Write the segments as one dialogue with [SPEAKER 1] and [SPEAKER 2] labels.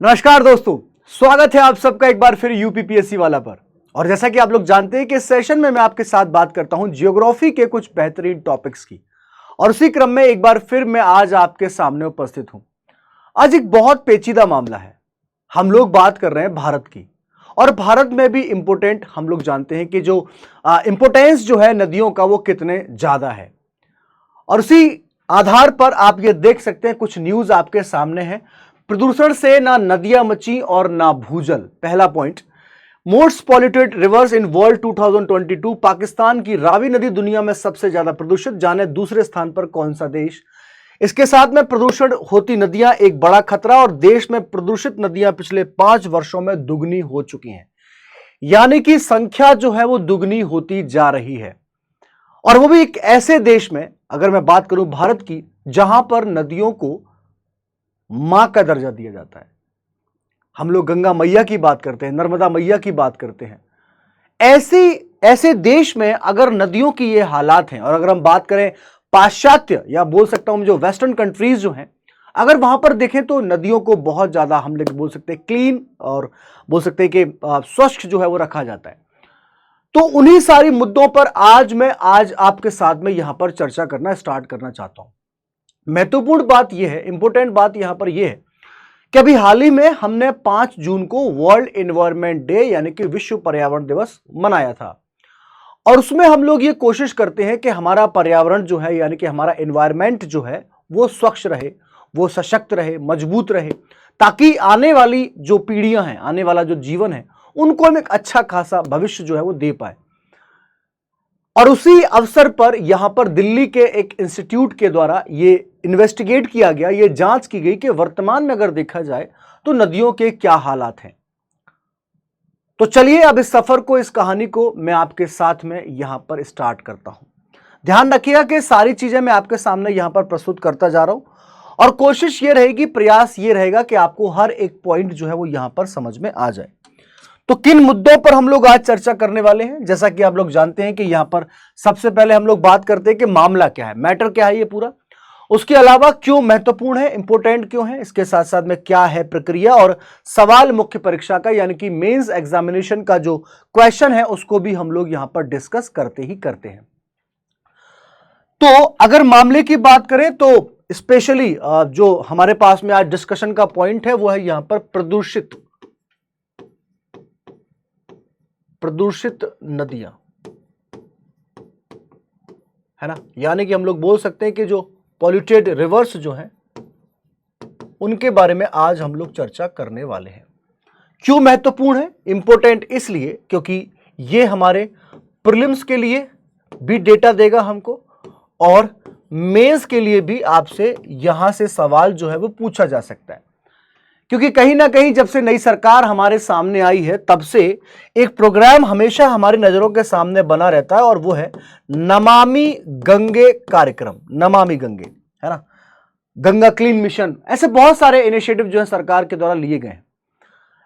[SPEAKER 1] नमस्कार दोस्तों, स्वागत है आप सबका एक बार फिर यूपीपीएससी वाला पर। और जैसा कि आप लोग जानते हैं कि इस सेशन में मैं आपके साथ बात करता हूं ज्योग्राफी के कुछ बेहतरीन टॉपिक्स की। और उसी क्रम में एक बार फिर मैं आज आपके सामने उपस्थित हूं। आज एक बहुत पेचीदा मामला है। हम लोग बात कर रहे हैं भारत की, और भारत में भी इंपोर्टेंट हम लोग जानते हैं कि जो इंपोर्टेंस जो है नदियों का वो कितने ज्यादा है। और उसी आधार पर आप ये देख सकते हैं, कुछ न्यूज आपके सामने है। प्रदूषण से ना नदियां मची और ना भूजल। पहला point, most polluted reverse in world 2022। Pakistan की रावी नदी दुनिया में सबसे ज्यादा प्रदूषित, जाने दूसरे स्थान पर कौन सा देश। इसके साथ में प्रदूषण होती नदियां एक बड़ा खतरा, और देश में प्रदूषित नदियां पिछले 5 वर्षों में दुगनी हो चुकी हैं। यानी कि संख्या जो है वो दुगनी होती जा रही है, और वो भी एक ऐसे देश में, अगर मैं बात करूं भारत की, जहां पर नदियों को मां का दर्जा दिया जाता है। हम लोग गंगा मैया की बात करते हैं, नर्मदा मैया की बात करते हैं। ऐसे देश में अगर नदियों की ये हालात हैं, और अगर हम बात करें पाश्चात्य या बोल सकता हूं जो वेस्टर्न कंट्रीज जो हैं, अगर वहां पर देखें तो नदियों को बहुत ज्यादा हम लोग बोल सकते हैं क्लीन, और बोल सकते हैं कि स्वच्छ जो है वो रखा जाता है। तो उन्हीं सारी मुद्दों पर आज आपके साथ में यहां पर चर्चा करना स्टार्ट करना चाहता हूं। महत्वपूर्ण बात यह है, इंपॉर्टेंट बात यहां पर यह है कि अभी हाल ही में हमने 5 जून को वर्ल्ड एनवायरनमेंट डे यानी कि विश्व पर्यावरण दिवस मनाया था। और उसमें हम लोग ये कोशिश करते हैं कि हमारा पर्यावरण जो है, यानी कि हमारा एनवायरनमेंट जो है वो स्वच्छ रहे, वो सशक्त रहे, मजबूत रहे, ताकि आने वाली जो पीढ़ियां हैं, आने वाला जो जीवन है, उनको हम एक अच्छा खासा भविष्य जो है वो दे पाए। और उसी अवसर पर यहां पर दिल्ली के एक इंस्टीट्यूट के द्वारा ये इन्वेस्टिगेट किया गया, ये जांच की गई कि वर्तमान में अगर देखा जाए तो नदियों के क्या हालात हैं। तो चलिए अब इस सफर को, इस कहानी को मैं आपके साथ में यहां पर स्टार्ट करता हूं। ध्यान रखिएगा कि सारी चीजें मैं आपके सामने यहां पर प्रस्तुत करता जा रहा हूं, और कोशिश ये रहेगी, प्रयास ये रहेगा कि आपको हर एक पॉइंट जो है वो यहां पर समझ में आ जाए। तो किन मुद्दों पर हम लोग आज चर्चा करने वाले हैं, जैसा कि आप लोग जानते हैं कि यहां पर सबसे पहले हम लोग बात करते हैं कि मामला क्या है, मैटर क्या है ये पूरा। उसके अलावा क्यों महत्वपूर्ण है, इंपोर्टेंट क्यों है, इसके साथ साथ में क्या है प्रक्रिया, और सवाल मुख्य परीक्षा का यानी कि मेंस एग्जामिनेशन का जो क्वेश्चन है उसको भी हम लोग यहां पर डिस्कस करते ही करते हैं। तो अगर मामले की बात करें तो स्पेशली जो हमारे पास में आज डिस्कशन का पॉइंट है वो है यहां पर प्रदूषित नदियां, है ना। यानी कि हम लोग बोल सकते हैं कि जो पॉल्यूटेड रिवर्स जो हैं उनके बारे में आज हम लोग चर्चा करने वाले हैं। क्यों महत्वपूर्ण है, इंपॉर्टेंट इसलिए क्योंकि ये हमारे प्रीलिम्स के लिए भी डेटा देगा हमको, और मेंस के लिए भी आपसे यहां से सवाल जो है वो पूछा जा सकता है। क्योंकि कहीं ना कहीं जब से नई सरकार हमारे सामने आई है, तब से एक प्रोग्राम हमेशा हमारी नजरों के सामने बना रहता है, और वो है नमामि गंगे कार्यक्रम। नमामि गंगे, है ना, गंगा क्लीन मिशन, ऐसे बहुत सारे इनिशिएटिव जो है सरकार के द्वारा लिए गए हैं।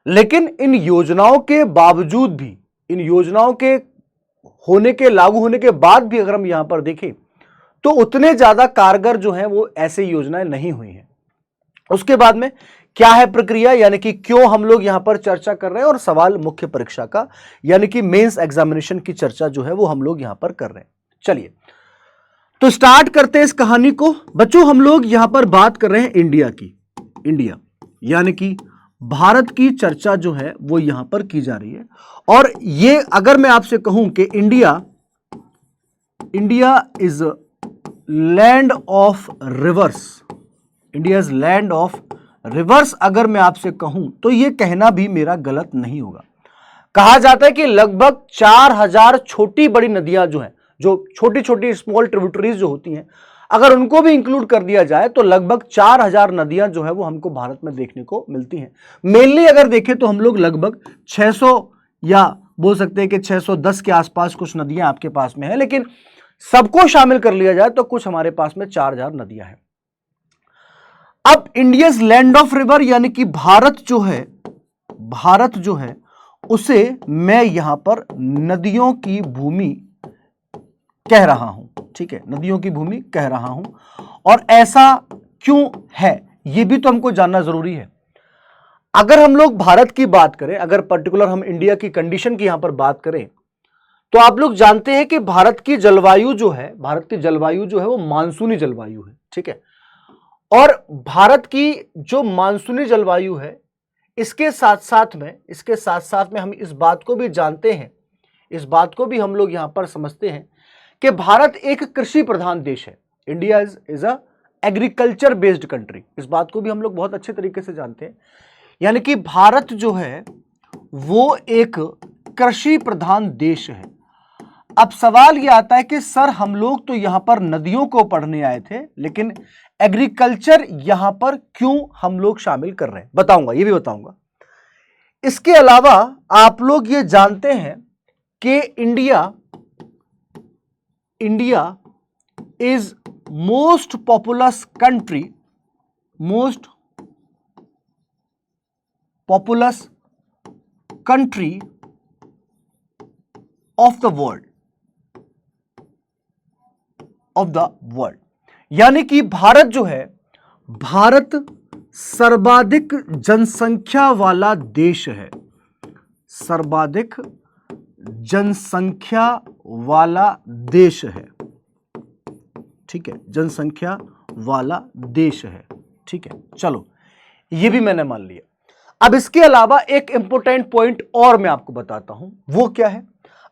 [SPEAKER 1] लेकिन इन योजनाओं के बावजूद भी, इन योजनाओं के होने के, लागू होने के बाद भी अगर हम यहां पर देखें तो उतने ज्यादा कारगर जो है वो ऐसे योजनाएं नहीं हुई हैं। उसके बाद में क्या है प्रक्रिया, यानी कि क्यों हम लोग यहां पर चर्चा कर रहे हैं, और सवाल मुख्य परीक्षा का यानी कि मेंस एग्जामिनेशन की चर्चा जो है वो हम लोग यहां पर कर रहे हैं। चलिए तो स्टार्ट करते हैं इस कहानी को। बच्चों हम लोग यहां पर बात कर रहे हैं इंडिया की, इंडिया यानी कि भारत की चर्चा जो है वो यहां पर की जा रही है। और ये अगर मैं आपसे कहूं कि India is land of reverse, India is land of reverse, अगर मैं आपसे कहूं तो यह कहना भी मेरा गलत नहीं होगा। कहा जाता है कि लगभग 4000 छोटी बड़ी नदियां जो हैं, जो छोटी छोटी स्मॉल ट्रिब्यूटरीज जो होती हैं, अगर उनको भी इंक्लूड कर दिया जाए तो लगभग 4000 नदियां जो है वो हमको भारत में देखने को मिलती हैं। मेनली अगर देखें तो हम लोग लगभग 600 या बोल सकते हैं कि 610 के आसपास कुछ नदियां आपके पास में है, लेकिन सबको शामिल कर लिया जाए तो कुछ हमारे पास में 4000 नदियां हैं। अब इंडियाज लैंड ऑफ रिवर यानी कि भारत जो है उसे मैं यहां पर नदियों की भूमि कह रहा हूं, ठीक है, नदियों की भूमि कह रहा हूं। और ऐसा क्यों है ये भी तो हमको जानना जरूरी है। अगर हम लोग भारत की बात करें, अगर पर्टिकुलर हम इंडिया की कंडीशन की यहां पर बात करें, तो आप लोग जानते हैं कि भारत की जलवायु जो है, भारत की जलवायु जो है वो मानसूनी जलवायु है, ठीक है। और भारत की जो मानसूनी जलवायु है, इसके साथ साथ में हम इस बात को भी जानते हैं, इस बात को भी हम लोग यहां पर समझते हैं कि भारत एक कृषि प्रधान देश है। India is a agriculture based country. इस बात को भी हम लोग बहुत अच्छे तरीके से जानते हैं। यानी कि भारत जो है वो एक कृषि प्रधान देश है। अब सवाल यह आता है कि सर हम लोग तो यहां पर नदियों को पढ़ने आए थे, लेकिन एग्रीकल्चर यहां पर क्यों हम लोग शामिल कर रहे हैं? बताऊंगा, ये भी बताऊंगा। इसके अलावा आप लोग ये जानते हैं कि India is most populous country of the world. यानी कि भारत जो है, भारत सर्वाधिक जनसंख्या वाला देश है, सर्वाधिक जनसंख्या वाला देश है, ठीक है, जनसंख्या वाला देश है, ठीक है। चलो, ये भी मैंने मान लिया। अब इसके अलावा एक इंपॉर्टेंट पॉइंट और मैं आपको बताता हूं, वो क्या है?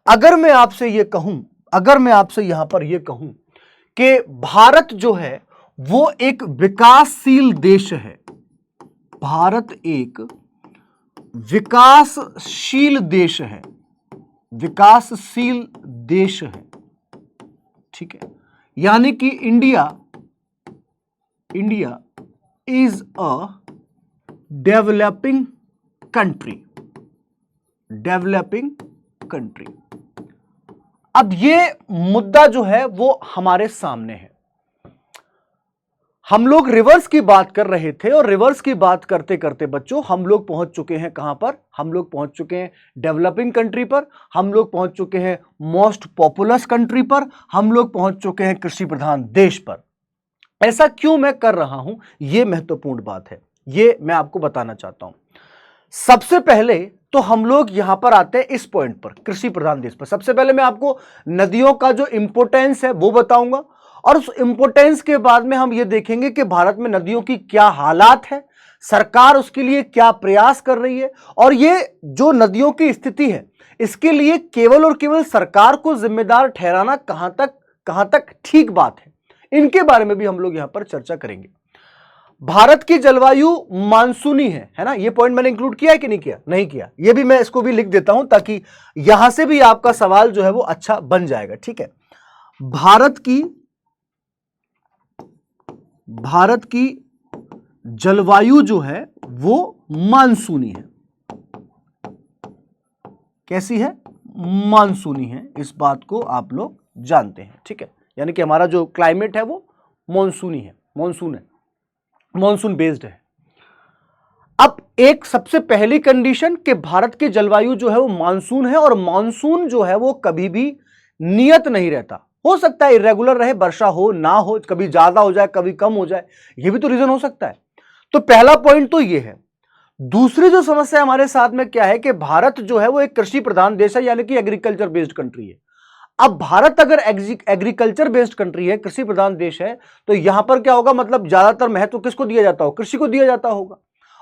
[SPEAKER 1] अगर मैं आपसे यहां पर यह कहूं कि भारत जो है वो एक विकासशील देश है, भारत एक विकासशील देश है, विकासशील देश है, ठीक है। यानी कि India is a developing country. अब ये मुद्दा जो है वो हमारे सामने है। हम लोग रिवर्स की बात कर रहे थे और रिवर्स की बात करते करते बच्चों हम लोग पहुंच चुके हैं कहां पर? हम लोग पहुंच चुके हैं डेवलपिंग कंट्री पर, हम लोग पहुंच चुके हैं मोस्ट पॉपुलस कंट्री पर, हम लोग पहुंच चुके हैं कृषि प्रधान देश पर। ऐसा क्यों मैं कर रहा हूं, यह महत्वपूर्ण बात है, यह मैं आपको बताना चाहता हूं। सबसे पहले तो हम लोग यहां पर आते हैं इस पॉइंट पर, कृषि प्रधान देश पर। सबसे पहले मैं आपको नदियों का जो इंपोर्टेंस है वो बताऊंगा, और उस इंपोर्टेंस के बाद में हम ये देखेंगे कि भारत में नदियों की क्या हालात है, सरकार उसके लिए क्या प्रयास कर रही है, और ये जो नदियों की स्थिति है इसके लिए केवल और केवल सरकार को जिम्मेदार ठहराना कहां तक ठीक बात है, इनके बारे में भी हम लोग यहां पर चर्चा करेंगे। भारत की जलवायु मानसूनी है ना? ये पॉइंट मैंने इंक्लूड किया है कि नहीं किया? नहीं किया। ये भी मैं इसको भी लिख देता हूं ताकि यहां से भी आपका सवाल जो है वो अच्छा बन जाएगा, ठीक है। भारत की जलवायु जो है वो मानसूनी है। कैसी है? मानसूनी है। इस बात को आप लोग जानते हैं, ठीक है। यानी कि हमारा जो क्लाइमेट है वो मानसूनी है, मानसून बेस्ड है। अब एक सबसे पहली कंडीशन कि भारत की जलवायु जो है वो मानसून है, और मानसून जो है वो कभी भी नियत नहीं रहता। हो सकता है इरेगुलर रहे, वर्षा हो ना हो, कभी ज्यादा हो जाए कभी कम हो जाए, ये भी तो रीजन हो सकता है। तो पहला पॉइंट तो ये है। दूसरी जो समस्या हमारे साथ में क्या है कि भारत जो है वो एक कृषि प्रधान देश है, यानी कि एग्रीकल्चर बेस्ड कंट्री है। अब भारत अगर एग्रीकल्चर बेस्ड कंट्री है, कृषि प्रधान देश है, तो यहां पर क्या होगा? मतलब ज्यादातर महत्व किसको दिया जाता हो? कृषि को दिया जाता होगा।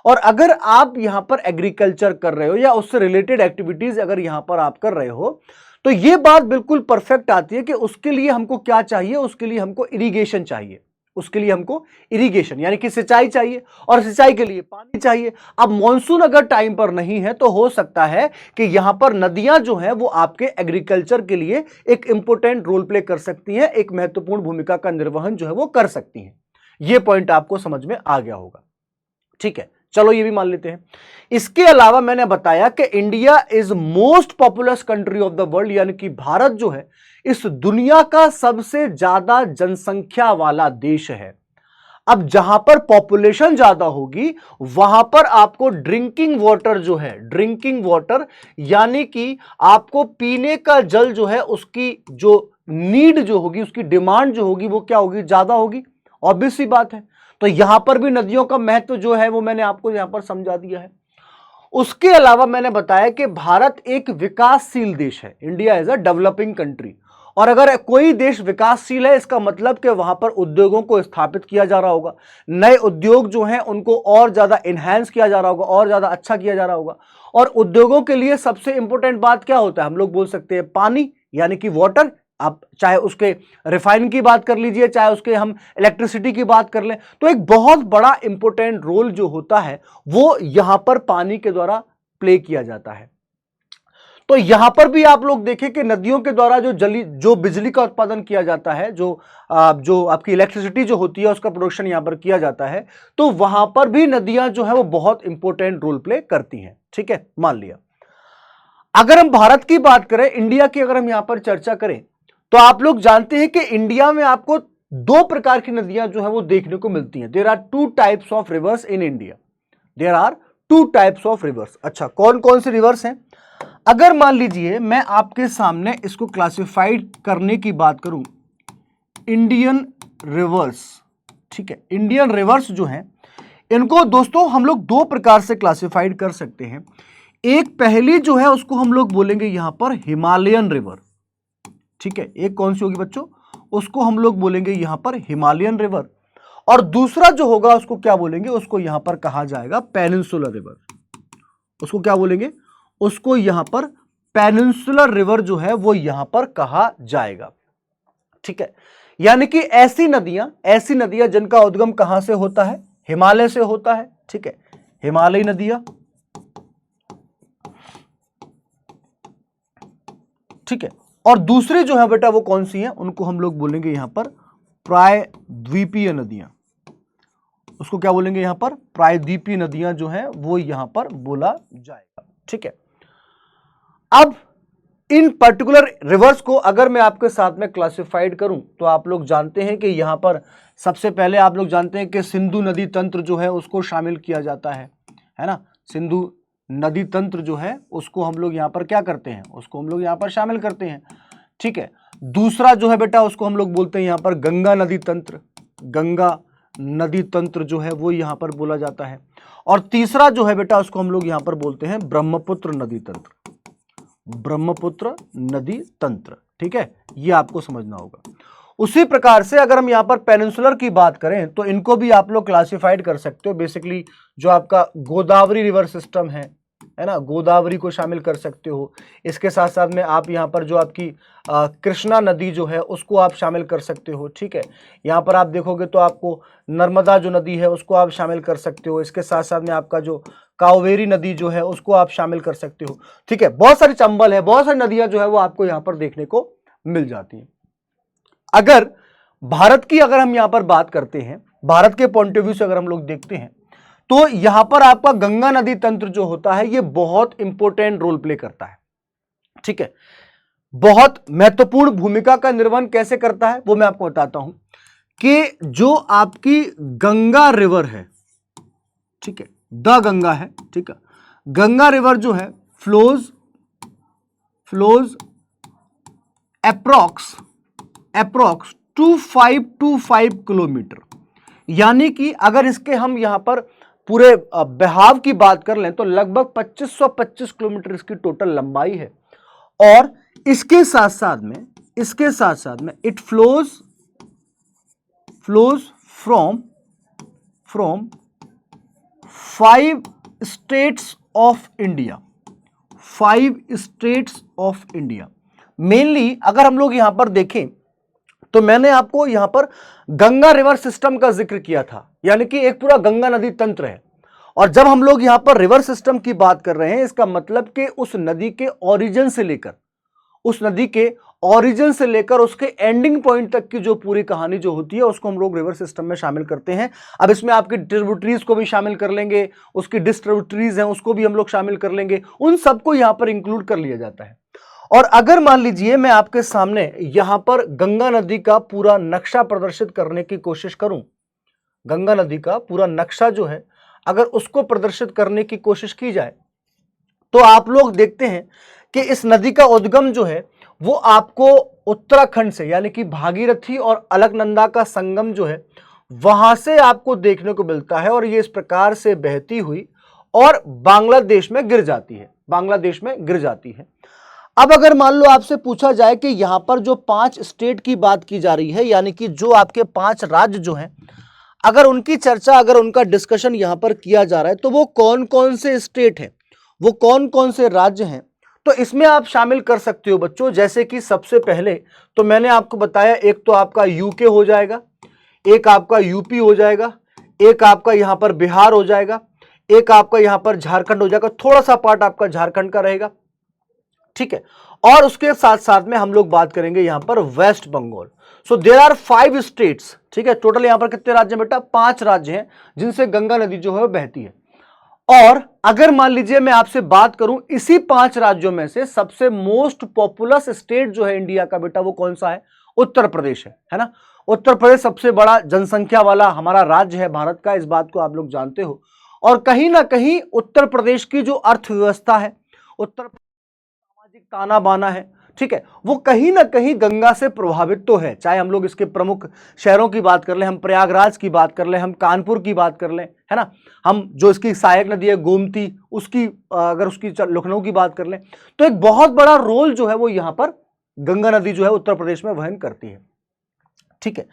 [SPEAKER 1] और अगर आप यहां पर एग्रीकल्चर कर रहे हो या उससे रिलेटेड एक्टिविटीज अगर यहां पर आप कर रहे हो, तो यह बात बिल्कुल परफेक्ट आती है कि उसके लिए हमको क्या चाहिए? उसके लिए हमको इरिगेशन चाहिए, उसके लिए हमको इरिगेशन यानी कि सिंचाई चाहिए, और सिंचाई के लिए पानी चाहिए। अब मॉनसून अगर टाइम पर नहीं है तो हो सकता है कि यहां पर नदियां जो हैं वो आपके एग्रीकल्चर के लिए एक इंपॉर्टेंट रोल प्ले कर सकती हैं, एक महत्वपूर्ण भूमिका का निर्वहन जो है वो कर सकती हैं। यह पॉइंट आपको समझ में आ गया होगा, ठीक है। चलो ये भी मान लेते हैं। इसके अलावा मैंने बताया कि India is most populous country of the world, यानी कि भारत जो है इस दुनिया का सबसे ज्यादा जनसंख्या वाला देश है। अब जहां पर पॉपुलेशन ज्यादा होगी वहां पर आपको ड्रिंकिंग वाटर जो है, ड्रिंकिंग वाटर यानी कि आपको पीने का जल जो है उसकी जो नीड जो होगी, उसकी डिमांड जो होगी वो क्या होगी? ज्यादा होगी। ऑब्वियस सी बात है। तो यहां पर भी नदियों का महत्व जो है वो मैंने आपको यहां पर समझा दिया है। उसके अलावा मैंने बताया कि भारत एक विकासशील देश है, India is a developing country. और अगर कोई देश विकासशील है इसका मतलब कि वहां पर उद्योगों को स्थापित किया जा रहा होगा, नए उद्योग जो हैं उनको और ज्यादा इनहैंस किया जा रहा होगा, और ज्यादा अच्छा किया जा रहा होगा। और उद्योगों के लिए सबसे इंपॉर्टेंट बात क्या होता है, हम लोग बोल सकते हैं पानी, यानी कि वाटर। आप चाहे उसके रिफाइन की बात कर लीजिए, चाहे उसके हम इलेक्ट्रिसिटी की बात कर लें, तो एक बहुत बड़ा इंपॉर्टेंट रोल जो होता है वो यहां पर पानी के द्वारा प्ले किया जाता है। तो यहां पर भी आप लोग देखें कि नदियों के द्वारा जो बिजली का उत्पादन किया जाता है, जो आपकी इलेक्ट्रिसिटी जो होती है उसका प्रोडक्शन यहां पर किया जाता है, तो वहां पर भी नदियां जो है वो बहुत इंपॉर्टेंट रोल प्ले करती हैं। ठीक है, मान लिया। अगर हम भारत की बात करें, इंडिया की अगर हम यहां पर चर्चा करें, तो आप लोग जानते हैं कि इंडिया में आपको दो प्रकार की नदियां जो है वो देखने को मिलती हैं। There are two types of rivers in India, there are two types of rivers. अच्छा, कौन कौन से रिवर्स हैं? अगर मान लीजिए मैं आपके सामने इसको क्लासिफाइड करने की बात करूं, इंडियन रिवर्स, ठीक है, इंडियन रिवर्स जो है इनको दोस्तों हम लोग दो प्रकार से क्लासिफाइड कर सकते हैं। एक पहली जो है उसको हम लोग बोलेंगे यहां पर हिमालयन रिवर, ठीक है, एक कौन सी होगी बच्चों, उसको हम लोग बोलेंगे यहां पर हिमालयन रिवर। और दूसरा जो होगा उसको क्या बोलेंगे, उसको यहां पर कहा जाएगा पेनिनसुलर रिवर। उसको क्या बोलेंगे, उसको यहां पर पेनिनसुलर रिवर जो है वो यहां पर कहा जाएगा। ठीक है, यानी कि ऐसी नदियां जिनका उद्गम कहां से होता है, हिमालय से होता है। ठीक है, हिमालयी नदियां, ठीक है। और दूसरी जो है बेटा वो कौन सी है, उनको हम लोग बोलेंगे यहां पर प्रायद्वीपीय नदियां। उसको क्या बोलेंगे यहां पर, प्रायद्वीपीय नदियां जो है वो यहां पर बोला जाएगा। ठीक है, अब इन पर्टिकुलर रिवर्स को अगर मैं आपके साथ में क्लासिफाइड करूं तो आप लोग जानते हैं कि यहां पर सबसे पहले आप लोग जानते हैं कि सिंधु नदी तंत्र जो है उसको शामिल किया जाता है ना। सिंधु नदी तंत्र जो है उसको हम लोग यहां पर क्या करते हैं, उसको हम लोग यहां पर शामिल करते हैं। ठीक है, दूसरा जो है बेटा उसको हम लोग बोलते हैं यहां पर गंगा नदी तंत्र, गंगा नदी तंत्र जो है वो यहां पर बोला जाता है। और तीसरा जो है बेटा उसको हम लोग यहां पर बोलते हैं ब्रह्मपुत्र नदी तंत्र, ब्रह्मपुत्र नदी तंत्र। ठीक है, ये आपको समझना होगा। उसी प्रकार से अगर हम यहां पर पेनिनसुलर की बात करें तो इनको भी आप लोग क्लासिफाइड कर सकते हो। बेसिकली जो आपका गोदावरी रिवर सिस्टम है ना, गोदावरी को शामिल कर सकते हो। इसके साथ साथ में आप यहां पर जो आपकी कृष्णा नदी जो है उसको आप शामिल कर सकते हो। ठीक है, यहां पर आप देखोगे तो आपको नर्मदा जो नदी है उसको आप शामिल कर सकते हो। इसके साथ साथ में आपका जो कावेरी नदी जो है उसको आप शामिल कर सकते हो। ठीक है, बहुत सारी चंबल है, बहुत सारी नदियां जो है वो आपको यहां पर देखने को मिल जाती हैं। अगर भारत की अगर हम यहां पर बात करते हैं, भारत के पॉइंट ऑफ व्यू से अगर हम लोग देखते हैं तो यहां पर आपका गंगा नदी तंत्र जो होता है ये बहुत इंपॉर्टेंट रोल प्ले करता है। ठीक है, बहुत महत्वपूर्ण भूमिका का निर्वहन कैसे करता है वो मैं आपको बताता हूं कि जो आपकी गंगा रिवर है, ठीक है, द गंगा है, ठीक है, गंगा रिवर जो है फ्लोज अप्रॉक्स 2525 किलोमीटर, यानी कि अगर इसके हम यहां पर पूरे बहाव की बात कर लें तो लगभग 2525 किलोमीटर इसकी टोटल लंबाई है। और इसके साथ साथ में it flows from 5 states of India, 5 states of India. Mainly अगर हम लोग यहां पर देखें तो मैंने आपको यहां पर गंगा रिवर सिस्टम का जिक्र किया था, यानी कि एक पूरा गंगा नदी तंत्र है। और जब हम लोग यहां पर रिवर सिस्टम की बात कर रहे हैं इसका मतलब कि उस नदी के ओरिजिन से लेकर उसके एंडिंग पॉइंट तक की जो पूरी कहानी जो होती है उसको हम लोग रिवर सिस्टम में शामिल करते हैं। अब इसमें आपकी ट्रिब्यूटरीज को भी शामिल कर लेंगे, उसकी डिस्ट्रिब्यूटरीज हैं उसको भी हम लोग शामिल कर लेंगे, उन सबको यहां पर इंक्लूड कर लिया जाता है। और अगर मान लीजिए मैं आपके सामने यहां पर गंगा नदी का पूरा नक्शा प्रदर्शित करने की कोशिश करूं, गंगा नदी का पूरा नक्शा जो है अगर उसको प्रदर्शित करने की कोशिश की जाए तो आप लोग देखते हैं कि इस नदी का उद्गम जो है वो आपको उत्तराखंड से, यानी कि भागीरथी और अलकनंदा का संगम जो है वहां से आपको देखने को मिलता है। और ये इस प्रकार से बहती हुई और बांग्लादेश में गिर जाती है, बांग्लादेश में गिर जाती है। अब अगर मान लो आपसे पूछा जाए कि यहां पर जो 5 स्टेट की बात की जा रही है, यानी कि जो आपके 5 राज्य जो हैं, अगर उनकी चर्चा, अगर उनका डिस्कशन यहां पर किया जा रहा है, तो वो कौन कौन से स्टेट हैं, वो कौन कौन से राज्य हैं, तो इसमें आप शामिल कर सकते हो बच्चों। जैसे कि सबसे पहले तो मैंने आपको बताया, एक तो आपका यूके हो जाएगा, एक आपका यूपी हो जाएगा, एक आपका यहां पर बिहार हो जाएगा, एक आपका यहां पर झारखंड हो जाएगा, थोड़ा सा पार्ट आपका झारखंड का रहेगा, ठीक है। और उसके साथ साथ में हम लोग बात करेंगे यहां पर West Bengal. So there are 5 states, ठीक है। टोटल यहां पर कितने राज्य हैं बेटा? 5 राज्य हैं जिनसे गंगा नदी जो है बहती है। और अगर मान लीजिए मैं आपसे बात करूं, इसी 5 राज्यों में से सबसे मोस्ट पॉपुलस स्टेट जो है इंडिया का बेटा, वो कौन सा है? उत्तर प्रदेश है ना। उत्तर प्रदेश सबसे बड़ा जनसंख्या वाला हमारा राज्य है भारत का, इस बात को आप लोग जानते हो। और कहीं ना कहीं उत्तर प्रदेश की जो अर्थव्यवस्था है, उत्तर सामाजिक ताना बाना है, ठीक है, वो कहीं ना कहीं गंगा से प्रभावित तो है। चाहे हम लोग इसके प्रमुख शहरों की बात कर लें, हम प्रयागराज की बात कर लें, हम कानपुर की बात कर लें, है ना, हम जो इसकी सहायक नदी है गोमती, उसकी अगर उसकी लखनऊ की बात कर लें, तो एक बहुत बड़ा रोल जो है वो यहां पर गंगा नदी जो है उत्तर प्रदेश में वहन करती है, ठीक है।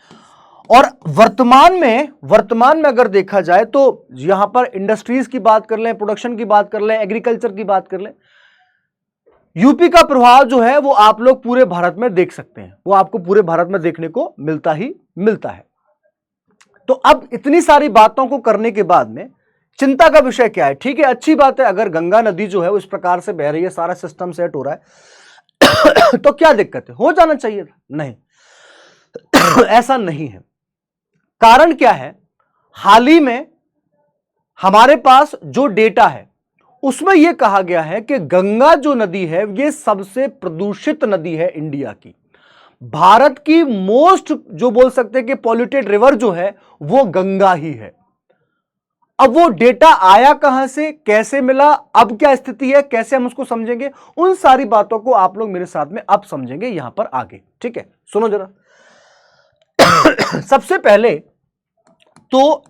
[SPEAKER 1] और वर्तमान में अगर देखा जाए तो यहां पर इंडस्ट्रीज की बात कर लें, प्रोडक्शन की बात कर लें, एग्रीकल्चर की बात कर लें, यूपी का प्रभाव जो है वो आप लोग पूरे भारत में देख सकते हैं, वो आपको पूरे भारत में देखने को मिलता ही मिलता है। तो अब इतनी सारी बातों को करने के बाद में चिंता का विषय क्या है? ठीक है, अच्छी बात है, अगर गंगा नदी जो है वो इस प्रकार से बह रही है, सारा सिस्टम सेट हो रहा है तो क्या दिक्कत है? हो जाना चाहिए था, नहीं ऐसा नहीं है। कारण क्या है? हाल ही में हमारे पास जो डेटा है उसमें यह कहा गया है कि गंगा जो नदी है ये सबसे प्रदूषित नदी है इंडिया की। भारत की मोस्ट जो बोल सकते हैं कि पॉल्यूटेड रिवर जो है वो गंगा ही है। अब वो डेटा आया कहां से, कैसे मिला, अब क्या स्थिति है, कैसे हम उसको समझेंगे, उन सारी बातों को आप लोग मेरे साथ में अब समझेंगे यहां पर आगे, ठीक है। सुनो जरा सबसे पहले तो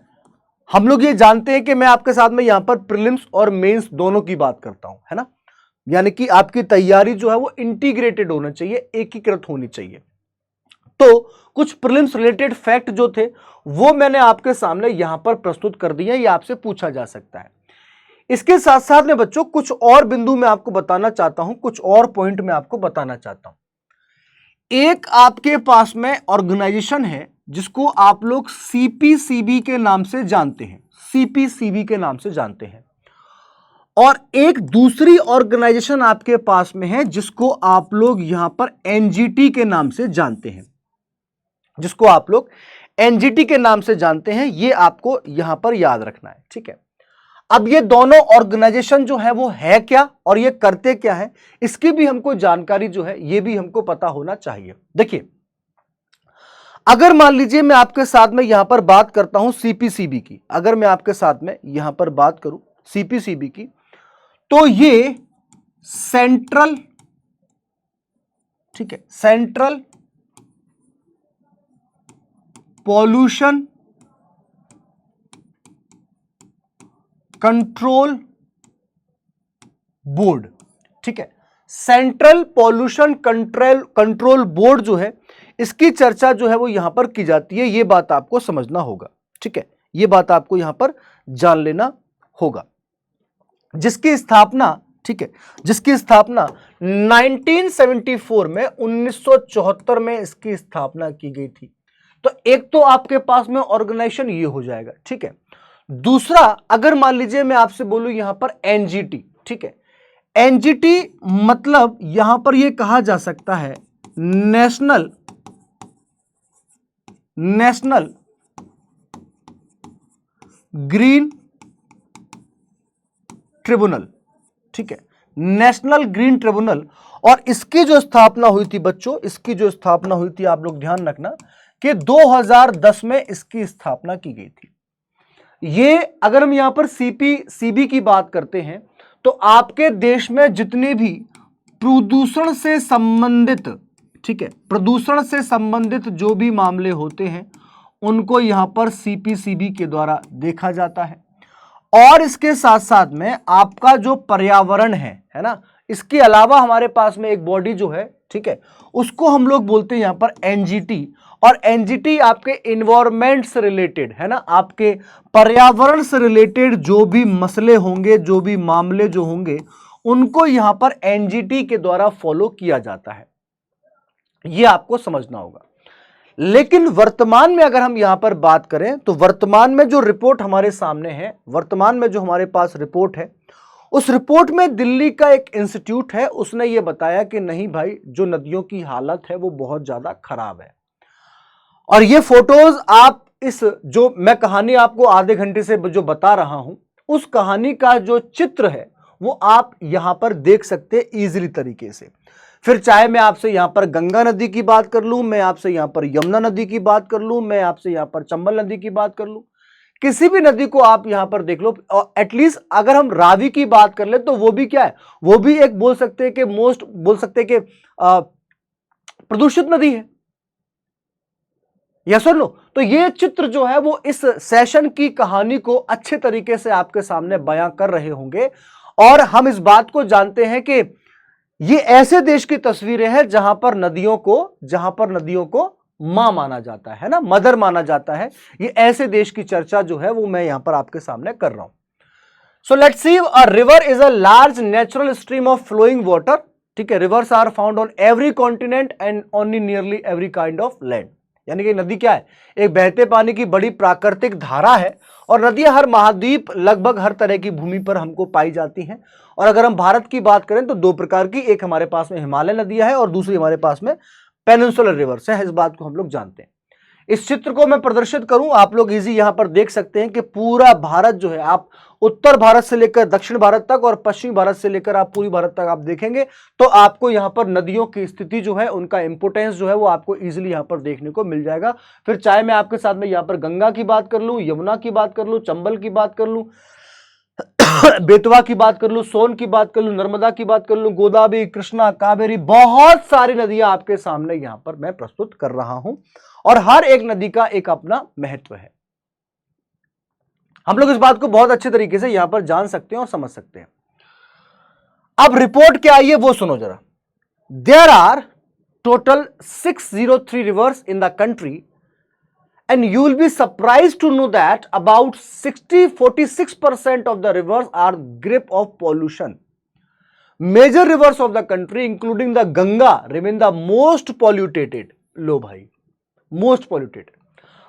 [SPEAKER 1] हम लोग ये जानते हैं कि मैं आपके साथ में यहां पर प्रीलिम्स और मेंस दोनों की बात करता हूं, है ना, यानी कि आपकी तैयारी जो है वो इंटीग्रेटेड होना चाहिए, एकीकृत होनी चाहिए। तो कुछ प्रीलिम्स रिलेटेड फैक्ट जो थे वो मैंने आपके सामने यहां पर प्रस्तुत कर दिए, ये आपसे पूछा जा सकता है। इसके साथ साथ में बच्चों कुछ और बिंदु मैं आपको बताना चाहता हूं, कुछ और पॉइंट मैं आपको बताना चाहता हूं। एक आपके पास में ऑर्गेनाइजेशन है जिसको आप लोग सीपीसीबी के नाम से जानते हैं, सीपीसीबी के नाम से जानते हैं, और एक दूसरी ऑर्गेनाइजेशन आपके पास में है जिसको आप लोग यहां पर एनजीटी के नाम से जानते हैं, जिसको आप लोग एनजीटी के नाम से जानते हैं, ये आपको यहां पर याद रखना है, ठीक है। अब ये दोनों ऑर्गेनाइजेशन जो है वो है क्या और ये करते क्या है, इसकी भी हमको जानकारी जो है ये भी हमको पता होना चाहिए। देखिए, अगर मान लीजिए मैं आपके साथ में यहां पर बात करता हूं सीपीसीबी की, अगर मैं आपके साथ में यहां पर बात करूं सीपीसीबी की, तो ये सेंट्रल, ठीक है, सेंट्रल पॉल्यूशन कंट्रोल बोर्ड, ठीक है, सेंट्रल पॉल्यूशन कंट्रोल बोर्ड जो है इसकी चर्चा जो है वो यहां पर की जाती है, ये बात आपको समझना होगा, ठीक है, ये बात आपको यहां पर जान लेना होगा, जिसकी स्थापना, ठीक है, जिसकी स्थापना 1974 में 1974 में इसकी स्थापना की गई थी। तो एक तो आपके पास में ऑर्गेनाइजेशन ये हो जाएगा, ठीक है। दूसरा, अगर मान लीजिए मैं आपसे बोलूं यहां पर एनजीटी, ठीक है, एनजीटी मतलब यहां पर यह कहा जा सकता है नेशनल ग्रीन ट्रिब्यूनल, ठीक है, नेशनल ग्रीन ट्रिब्यूनल। और इसकी जो स्थापना हुई थी बच्चों, इसकी जो स्थापना हुई थी, आप लोग ध्यान रखना कि 2010 में इसकी स्थापना की गई थी। ये अगर हम यहां पर सीपीसीबी की बात करते हैं तो आपके देश में जितने भी प्रदूषण से संबंधित, ठीक है, प्रदूषण से संबंधित जो भी मामले होते हैं उनको यहां पर सीपीसीबी के द्वारा देखा जाता है। और इसके साथ साथ में आपका जो पर्यावरण है ना, इसके अलावा हमारे पास में एक बॉडी जो है, ठीक है, उसको हम लोग बोलते हैं यहां पर एनजीटी। और एनजीटी आपके इन्वायरमेंट से रिलेटेड है ना, आपके पर्यावरण से रिलेटेड जो भी मसले होंगे, जो भी मामले जो होंगे, उनको यहां पर एनजीटी के द्वारा फॉलो किया जाता है। यह आपको समझना होगा। लेकिन वर्तमान में अगर हम यहां पर बात करें तो वर्तमान में जो रिपोर्ट हमारे सामने है, वर्तमान में जो हमारे पास रिपोर्ट है, उस रिपोर्ट में दिल्ली का एक इंस्टीट्यूट है, उसने ये बताया कि नहीं भाई, जो नदियों की हालत है वो बहुत ज्यादा खराब है। और ये फोटोज आप इस जो मैं कहानी आपको आधे घंटे से जो बता रहा हूं, उस कहानी का जो चित्र है वो आप यहां पर देख सकते हैं इजीली तरीके से। फिर चाहे मैं आपसे यहां पर गंगा नदी की बात कर लूं, मैं आपसे यहां पर यमुना नदी की बात कर लूं, मैं आपसे यहां पर चंबल नदी की बात कर लूं, किसी भी नदी को आप यहां पर देख लो। और एटलीस्ट अगर हम रावी की बात कर ले तो वो भी क्या है, वो भी एक बोल सकते हैं कि बोल सकते हैं कि प्रदूषित नदी है। यस और नो? तो ये चित्र जो है वो इस सेशन की कहानी को अच्छे तरीके से आपके सामने बयां कर रहे होंगे। और हम इस बात को जानते हैं कि ये ऐसे देश की तस्वीरें हैं जहां पर नदियों को मां माना जाता है ना, मदर माना जाता है। ये ऐसे देश की चर्चा जो है वो मैं यहां पर आपके सामने कर रहा हूं। So let's see, a river is a large natural stream of flowing water. ठीक है, rivers are found on every continent and on nearly every kind of land. यानी कि नदी क्या है, एक बहते पानी की बड़ी प्राकृतिक धारा है। और नदियां हर महाद्वीप, लगभग हर तरह की भूमि पर हमको पाई जाती हैं। और अगर हम भारत की बात करें तो दो प्रकार की, एक हमारे पास में हिमालय नदियां हैं और दूसरी हमारे पास में पेनिनसुलर रिवर्स है। इस बात को हम लोग जानते हैं। इस चित्र को मैं प्रदर्शित करूं, आप लोग इजी यहां पर देख सकते हैं कि पूरा भारत जो है, आप उत्तर भारत से लेकर दक्षिण भारत तक और पश्चिमी भारत से लेकर आप पूरी भारत तक आप देखेंगे तो आपको यहां पर नदियों की स्थिति जो है, उनका इंपोर्टेंस जो है वो आपको इजीली यहां पर देखने को मिल जाएगा। फिर चाहे मैं आपके साथ में यहां पर गंगा की बात कर लूं, यमुना की बात कर लूं, चंबल की बात कर लूं, बेतवा की बात कर लूं, सोन की बात कर लूं, नर्मदा की बात कर लूं, गोदावरी, कृष्णा, कावेरी, बहुत सारी नदियां आपके सामने यहां पर मैं प्रस्तुत कर रहा हूं। और हर एक नदी का एक अपना महत्व है। हम लोग इस बात को बहुत अच्छे तरीके से यहां पर जान सकते हैं और समझ सकते हैं। अब रिपोर्ट क्या आई है वो सुनो जरा। There are total 603 rivers in the country and you will be surprised to know that about 46% of the rivers are grip of pollution. Major rivers of the country including the Ganga remain the most polluted. लो भाई, most polluted.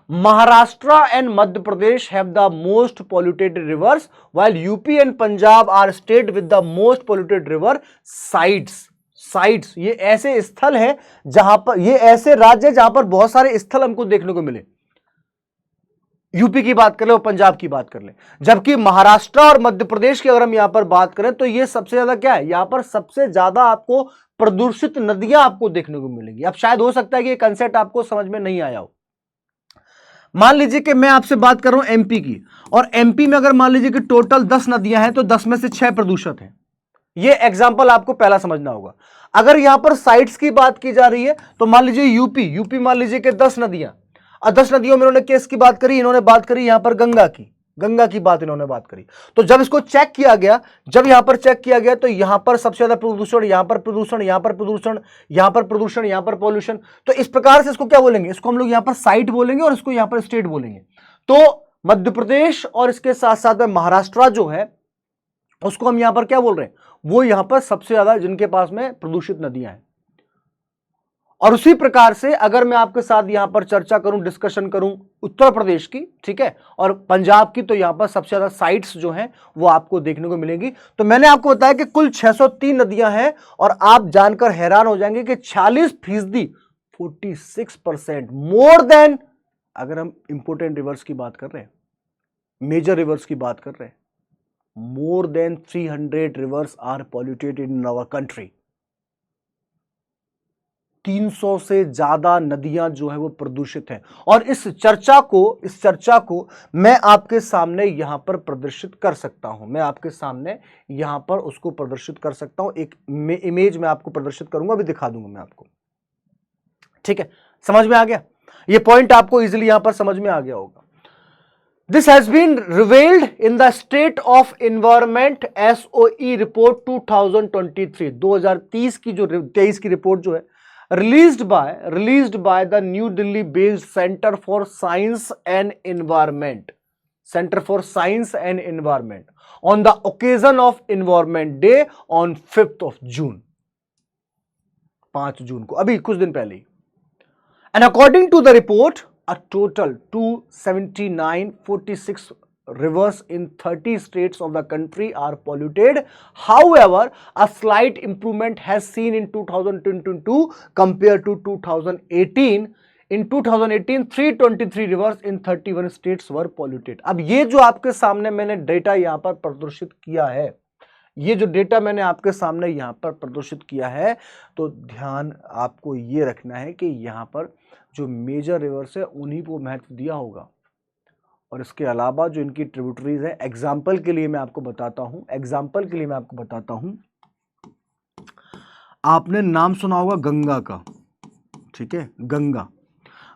[SPEAKER 1] Maharashtra and Madhya Pradesh have the most polluted rivers while UP and Punjab are state with the most polluted river sites. ये ऐसे स्थल है जहां पर, ये ऐसे राज्य जहां पर बहुत सारे स्थल हमको देखने को मिले। यूपी की बात कर ले और पंजाब की बात कर ले, जबकि महाराष्ट्र और मध्य प्रदेश की अगर हम यहां पर बात करें तो ये सबसे ज्यादा क्या है, यहां पर सबसे ज्यादा आपको प्रदूषित नदियां आपको देखने को मिलेंगी। अब शायद हो सकता है कि ये कंसेप्ट आपको समझ में नहीं आया हो। मान लीजिए कि मैं आपसे बात कर रहा हूं एमपी की, और एमपी में अगर मान लीजिए कि टोटल 10 नदियां हैं तो 10 में से 6 प्रदूषित हैं। ये एग्जाम्पल आपको पहला समझना होगा। अगर यहां पर साइट्स की बात की जा रही है तो मान लीजिए यूपी मान लीजिए कि 10 नदियां, और 10 नदियों में इन्होंने किसकी बात करी, इन्होंने बात करी यहां पर गंगा की बात इन्होंने बात करी। तो जब इसको चेक किया गया, जब यहां पर चेक किया गया तो यहां पर सबसे ज्यादा प्रदूषण, यहां पर प्रदूषण, यहां पर प्रदूषण, यहां पर प्रदूषण, यहां पर पॉल्यूशन। तो इस प्रकार से इसको क्या बोलेंगे, इसको हम लोग यहां पर साइट बोलेंगे और इसको यहां पर स्टेट बोलेंगे। तो मध्य प्रदेश और इसके साथ साथ में महाराष्ट्र जो है उसको हम यहां पर क्या बोल रहे हैं, वो यहां पर सबसे ज्यादा जिनके पास में प्रदूषित नदियां हैं। और उसी प्रकार से अगर मैं आपके साथ यहां पर चर्चा करूं, डिस्कशन करूं उत्तर प्रदेश की, ठीक है, और पंजाब की, तो यहां पर सबसे ज्यादा साइट्स जो हैं वो आपको देखने को मिलेंगी। तो मैंने आपको बताया कि कुल 603 नदियां हैं और आप जानकर हैरान हो जाएंगे कि 46%, 46% मोर देन, अगर हम इंपोर्टेंट रिवर्स की बात कर रहे हैं, मेजर रिवर्स की बात कर रहे हैं, more than 300 rivers are polluted in our country. 300 से ज्यादा नदियां जो है वो प्रदूषित हैं। और इस चर्चा को मैं आपके सामने यहां पर प्रदर्शित कर सकता हूं, मैं आपके सामने यहां पर उसको प्रदर्शित कर सकता हूं। एक इमेज मैं आपको प्रदर्शित करूंगा, अभी दिखा दूंगा मैं आपको। ठीक है, समझ में आ गया, ये पॉइंट आपको इजीली यहां पर समझ में आ गया होगा। This has been revealed in the State of Environment SOE report 2023 2030 की जो 23 की रिपोर्ट जो है released by the New Delhi based Center for Science and Environment on the occasion of Environment Day on 5th of June 5 जून को, अभी कुछ दिन पहले ही. And according to the report, a total 27946 rivers in 30 states of the country are polluted. However, a slight improvement has seen in 2022 compared to 2018. In 2018, 323 rivers in 31 states were polluted. अब ये जो आपके सामने मैंने डेटा यहाँ पर प्रदर्शित किया है, ये जो डेटा मैंने आपके सामने यहाँ पर प्रदर्शित किया है, तो ध्यान आपको ये रखना है कि यहाँ पर जो मेजर रिवर्स है उन्हीं को महत्व दिया होगा, और इसके अलावा जो इनकी ट्रिब्यूटरीज है, एग्जाम्पल के लिए मैं आपको बताता हूं, आपने नाम सुना होगा गंगा का, ठीक है,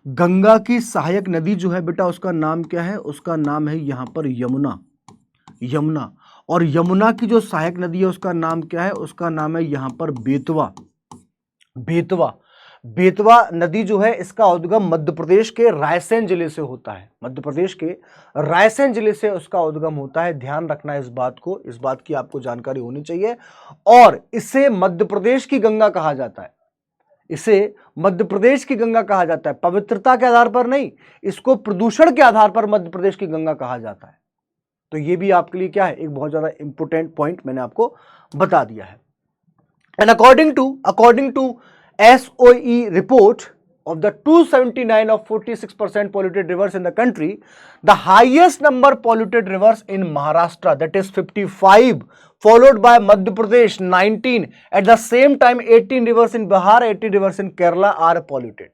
[SPEAKER 1] गंगा की सहायक नदी जो है बेटा, उसका नाम क्या है? उसका नाम है यहां पर यमुना, और यमुना की जो सहायक नदी है उसका नाम क्या है? उसका नाम है यहां पर बेतवा नदी जो है, इसका उद्गम मध्य प्रदेश के रायसेन जिले से होता है, उसका उद्गम होता है. ध्यान रखना इस बात की आपको जानकारी होनी चाहिए. और इसे मध्य प्रदेश की गंगा कहा जाता है, पवित्रता के आधार पर नहीं, इसको प्रदूषण के आधार पर मध्य प्रदेश की गंगा कहा जाता है. तो ये भी आपके लिए क्या है? एक बहुत ज्यादा इंपोर्टेंट पॉइंट मैंने आपको बता दिया है. And according to SOE report of the 279 of 46% polluted rivers in the country, the highest number polluted rivers in Maharashtra, that is 55, followed by Madhya Pradesh 19. At the same time, 18 rivers in Bihar, 18 rivers in Kerala are polluted.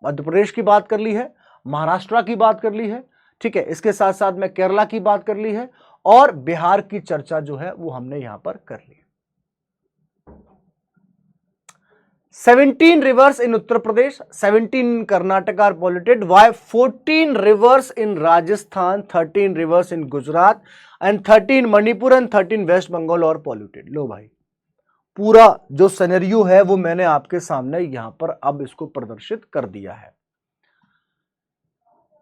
[SPEAKER 1] Madhya Pradesh की बात कर ली है, महाराष्ट्र की बात कर ली है, ठीक है, इसके साथ साथ में केरला की बात कर ली है, और बिहार की चर्चा जो है वो हमने यहां पर कर ली. 17 rivers in Uttar Pradesh, 17 in Karnataka are polluted, while 14 rivers in Rajasthan, 13 rivers in Gujarat, and 13 Manipur and 13 West Bengal are polluted. लो भाई, पूरा जो सिनेरियो है वो मैंने आपके सामने यहां पर अब इसको प्रदर्शित कर दिया है.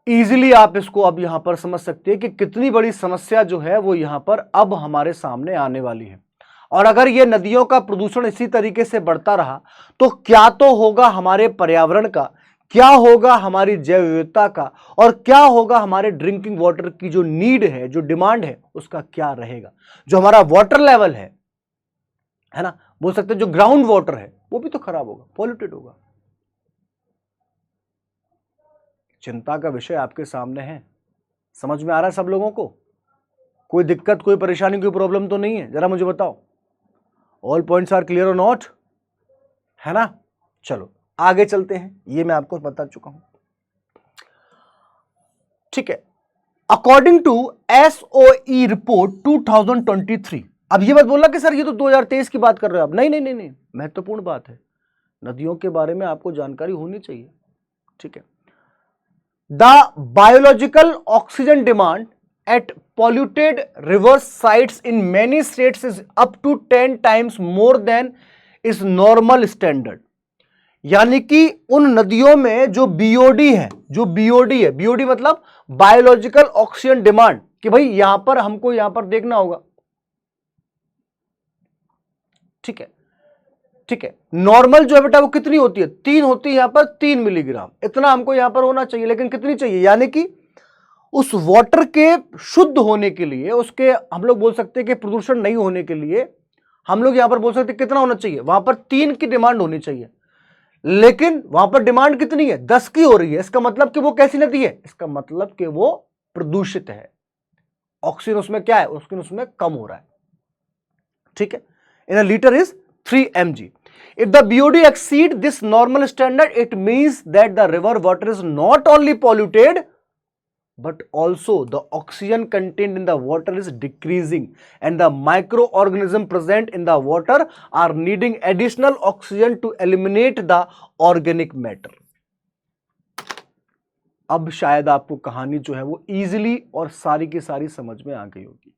[SPEAKER 1] इजीली आप इसको अब यहां पर समझ सकते हैं कि कितनी बड़ी समस्या जो है वो यहां पर अब हमारे सामने आने वाली है. और अगर ये नदियों का प्रदूषण इसी तरीके से बढ़ता रहा तो क्या तो होगा हमारे पर्यावरण का, क्या होगा हमारी जैव विविधता का, और क्या होगा हमारे ड्रिंकिंग वाटर की जो नीड है, जो डिमांड है, उसका क्या रहेगा. जो हमारा वाटर लेवल है ना, बोल सकते हैं जो ग्राउंड वाटर है वो भी तो खराब होगा, पॉल्यूटेड होगा. चिंता का विषय आपके सामने है. समझ में आ रहा है सब लोगों को? कोई दिक्कत, कोई परेशानी, कोई प्रॉब्लम तो नहीं है? जरा मुझे बताओ. ऑल पॉइंट्स आर क्लियर और नॉट, है ना? चलो आगे चलते हैं, ये मैं आपको बता चुका हूं, ठीक है. अकॉर्डिंग टू SOE रिपोर्ट 2023, अब ये मत बोलना कि सर ये तो 2023 की बात कर रहे हो आप. नहीं, महत्वपूर्ण बात है, नदियों के बारे में आपको जानकारी होनी चाहिए, ठीक है. The biological oxygen demand at polluted river sites in many states is up to 10 times more than is normal standard. यानी कि उन नदियों में जो BOD है, BOD मतलब बायोलॉजिकल ऑक्सीजन डिमांड, कि भाई यहां पर हमको यहां पर देखना होगा, ठीक है. नॉर्मल जो है बेटा वो कितनी होती है? 3 होती है, यहां पर 3 मिलीग्राम, इतना हमको यहां पर होना चाहिए. लेकिन कितनी चाहिए? यानी कि उस वाटर के शुद्ध होने के लिए, उसके हम लोग बोल सकते हैं कि प्रदूषण नहीं होने के लिए, हम लोग यहां पर बोल सकते हैं कितना होना चाहिए? वहां पर 3 की डिमांड होनी चाहिए. लेकिन वहां पर डिमांड कितनी है? 10 की हो रही है. इसका मतलब कि वो कैसी नदी है? इसका मतलब कि वो प्रदूषित है. ऑक्सीजन उसमें क्या है? ऑक्सीजन उसमें कम हो रहा है, ठीक है. In a litre is 3 mg. If the BOD exceed this normal standard, it means that the river water is not only polluted, but also the oxygen content in the water is decreasing, and the microorganisms present in the water are needing additional oxygen to eliminate the organic matter. अब शायद आपको कहानी जो है वो easily और सारी की सारी समझ में आ गई होगी।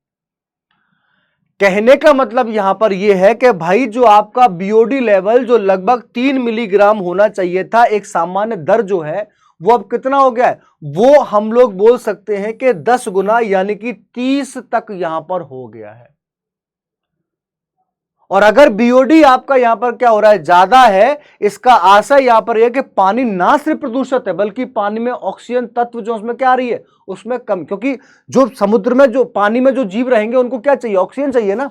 [SPEAKER 1] कहने का मतलब यहां पर यह है कि भाई जो आपका बीओडी लेवल जो लगभग 3 मिलीग्राम होना चाहिए था, एक सामान्य दर जो है वो अब कितना हो गया है, वो हम लोग बोल सकते हैं कि 10 गुना यानी कि 30 तक यहां पर हो गया है। और अगर बीओडी आपका यहां पर क्या हो रहा है, ज्यादा है, इसका आशय यहां पर यह कि पानी ना सिर्फ प्रदूषित है बल्कि पानी में ऑक्सीजन तत्व जो उसमें क्या आ रही है, उसमें कम, क्योंकि जो समुद्र में जो पानी में जो जीव रहेंगे उनको क्या चाहिए, ऑक्सीजन चाहिए ना,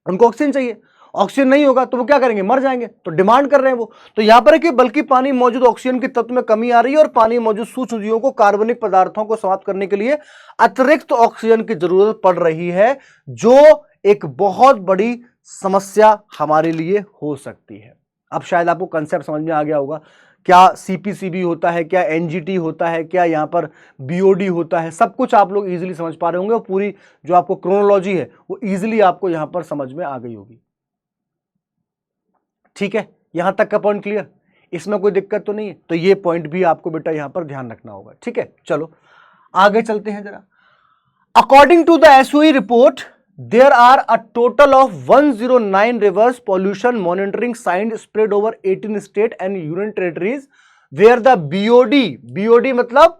[SPEAKER 1] उनको ऑक्सीजन चाहिए। ऑक्सीजन नहीं होगा तो वो क्या करेंगे, मर जाएंगे, तो डिमांड कर रहे हैं वो। तो यहां पर है कि बल्कि पानी मौजूद ऑक्सीजन के तत्व में कमी आ रही है और पानी मौजूद सूक्ष्म जीवों को कार्बनिक पदार्थों को समाप्त करने के लिए अतिरिक्त ऑक्सीजन की जरूरत पड़ रही है, जो एक बहुत बड़ी समस्या हमारे लिए हो सकती है। अब शायद आपको कंसेप्ट समझ में आ गया होगा, क्या सीपीसीबी होता है, क्या एनजीटी होता है, क्या यहां पर बीओडी होता है, सब कुछ आप लोग इजीली समझ पा रहे होंगे और पूरी जो आपको क्रोनोलॉजी है वो इजीली आपको यहां पर समझ में आ गई होगी। ठीक है, यहां तक का पॉइंट क्लियर, इसमें कोई दिक्कत तो नहीं है। तो ये पॉइंट भी आपको बेटा यहां पर ध्यान रखना होगा। ठीक है, चलो आगे चलते हैं जरा। According to the SOE report, there are a total of 109 reverse pollution monitoring signs spread over 18 state and union territories where the BOD मतलब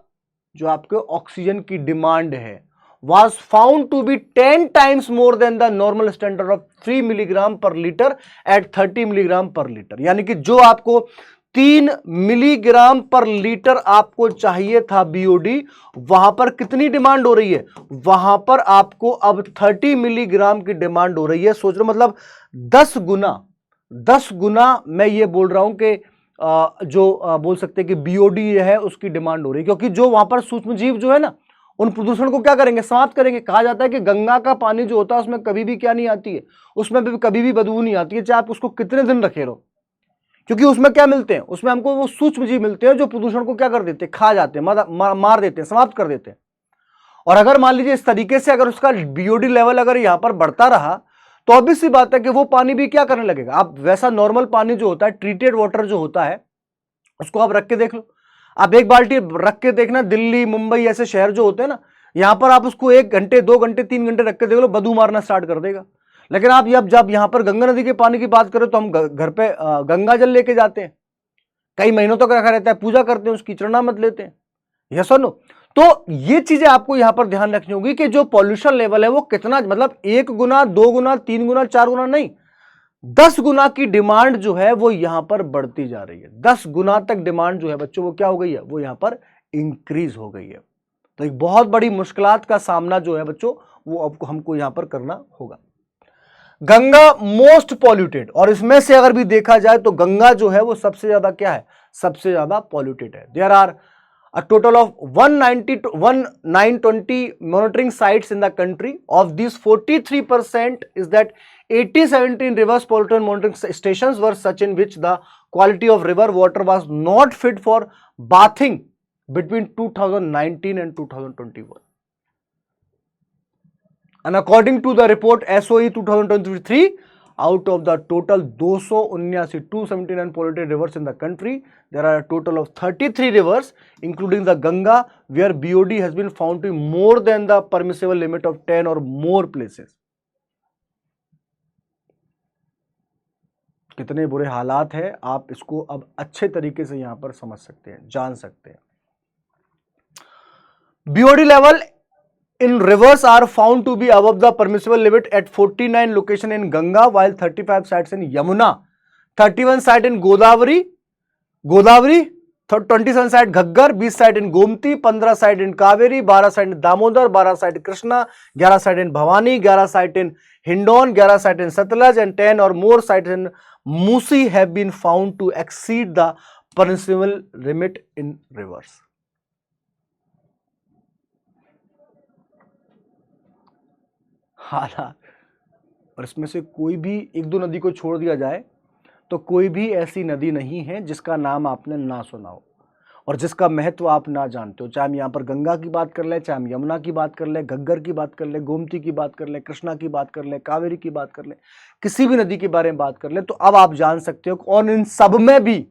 [SPEAKER 1] जो आपके ऑक्सीजन की डिमांड है was found to be 10 times more than the normal standard of 3 milligram पर litre at 30 milligram पर litre. यानी कि जो आपको 3 मिलीग्राम पर लीटर आपको चाहिए था बीओडी, वहां पर कितनी डिमांड हो रही है, वहां पर आपको अब 30 मिलीग्राम की डिमांड हो रही है। सोच रहे मतलब 10 गुना मैं ये बोल रहा हूं कि जो बोल सकते हैं कि बीओडी है उसकी डिमांड हो रही है, क्योंकि जो वहां पर सूक्ष्म जीव जो है ना, उन प्रदूषण को क्या करेंगे, समाप्त करेंगे। कहा जाता है कि गंगा का पानी जो होता है उसमें कभी भी क्या नहीं आती है, उसमें भी कभी भी बदबू नहीं आती है, चाहे आप उसको कितने दिन रखे रहो, क्योंकि उसमें क्या मिलते हैं, उसमें हमको वो सूक्ष्म जीव मिलते हैं जो प्रदूषण को क्या कर देते हैं, खा जाते हैं, मार देते हैं, समाप्त कर देते हैं। और अगर मान लीजिए इस तरीके से अगर उसका बीओडी लेवल अगर यहां पर बढ़ता रहा तो ऑब्वियस सी बात है कि वो पानी भी क्या करने लगेगा। आप वैसा नॉर्मल पानी जो होता है, ट्रीटेड वाटर जो होता है, उसको आप रख के देख लो, आप एक बाल्टी रख के देखना, दिल्ली मुंबई ऐसे शहर जो होते हैं ना, यहां पर आप उसको 1 घंटे 2 घंटे 3 घंटे रख के देख लो, बदबू मारना स्टार्ट कर देगा। लेकिन आप जब यहां पर गंगा नदी के पानी की बात करें तो हम घर पे गंगा जल लेके जाते हैं, कई महीनों तक रखा रहता है, पूजा करते हैं, उसकी चरणामत लेते हैं, यस और नो। तो ये चीजें आपको यहां पर ध्यान रखनी होगी कि जो पॉल्यूशन लेवल है वो कितना, मतलब 1 गुना 2 गुना 3 गुना 4 गुना नहीं, 10 गुना की डिमांड जो है वो यहां पर बढ़ती जा रही है। 10 गुना तक डिमांड जो है बच्चों वो क्या हो गई है, वो यहां पर इंक्रीज हो गई है। तो एक बहुत बड़ी मुश्किलात का सामना जो है बच्चों वो आपको हमको यहां पर करना होगा। गंगा मोस्ट पॉल्यूटेड, और इसमें से अगर भी देखा जाए तो गंगा जो है वो सबसे ज्यादा क्या है, सबसे ज्यादा पॉल्यूटेड है। There are a total of 1920 monitoring sites in the country. Of these 43% is that 80-17 reverse pollutant monitoring stations were such in which the quality of river water was not fit for bathing between 2019 and 2021. And according to the report SOE 2023, out of the total 279 polluted rivers in the country, there are a total of 33 rivers including the Ganga where BOD has been found to be more than the permissible limit of 10 or more places. कितने बुरे हालात है, आप इसको अब अच्छे तरीके से यहां पर समझ सकते हैं, जान सकते हैं। BOD level in rivers are found to be above the permissible limit at 49 location in Ganga, while 35 sites in Yamuna, 31 site in Godavari, 27 site Ghaggar, 20 site in Gomti, 15 site in Kaveri, 12 site in Damodar, 12 site in Krishna, 11 site in Bhavani, 11 site in Hindon, 11 site in Satluj, and 10 or more sites in Musi have been found to exceed the permissible limit in rivers. हालात, और इसमें से कोई भी 1-2 नदी को छोड़ दिया जाए तो कोई भी ऐसी नदी नहीं है जिसका नाम आपने ना सुना हो और जिसका महत्व आप ना जानते हो। चाहे हम यहाँ पर गंगा की बात कर ले, चाहे हम यमुना की बात कर ले, घग्गर की बात कर ले, गोमती की बात कर ले, कृष्णा की बात कर ले, कावेरी की बात कर ले, किसी भी नदी के बारे में बात कर ले, तो अब आप जान सकते हो और इन सब में भी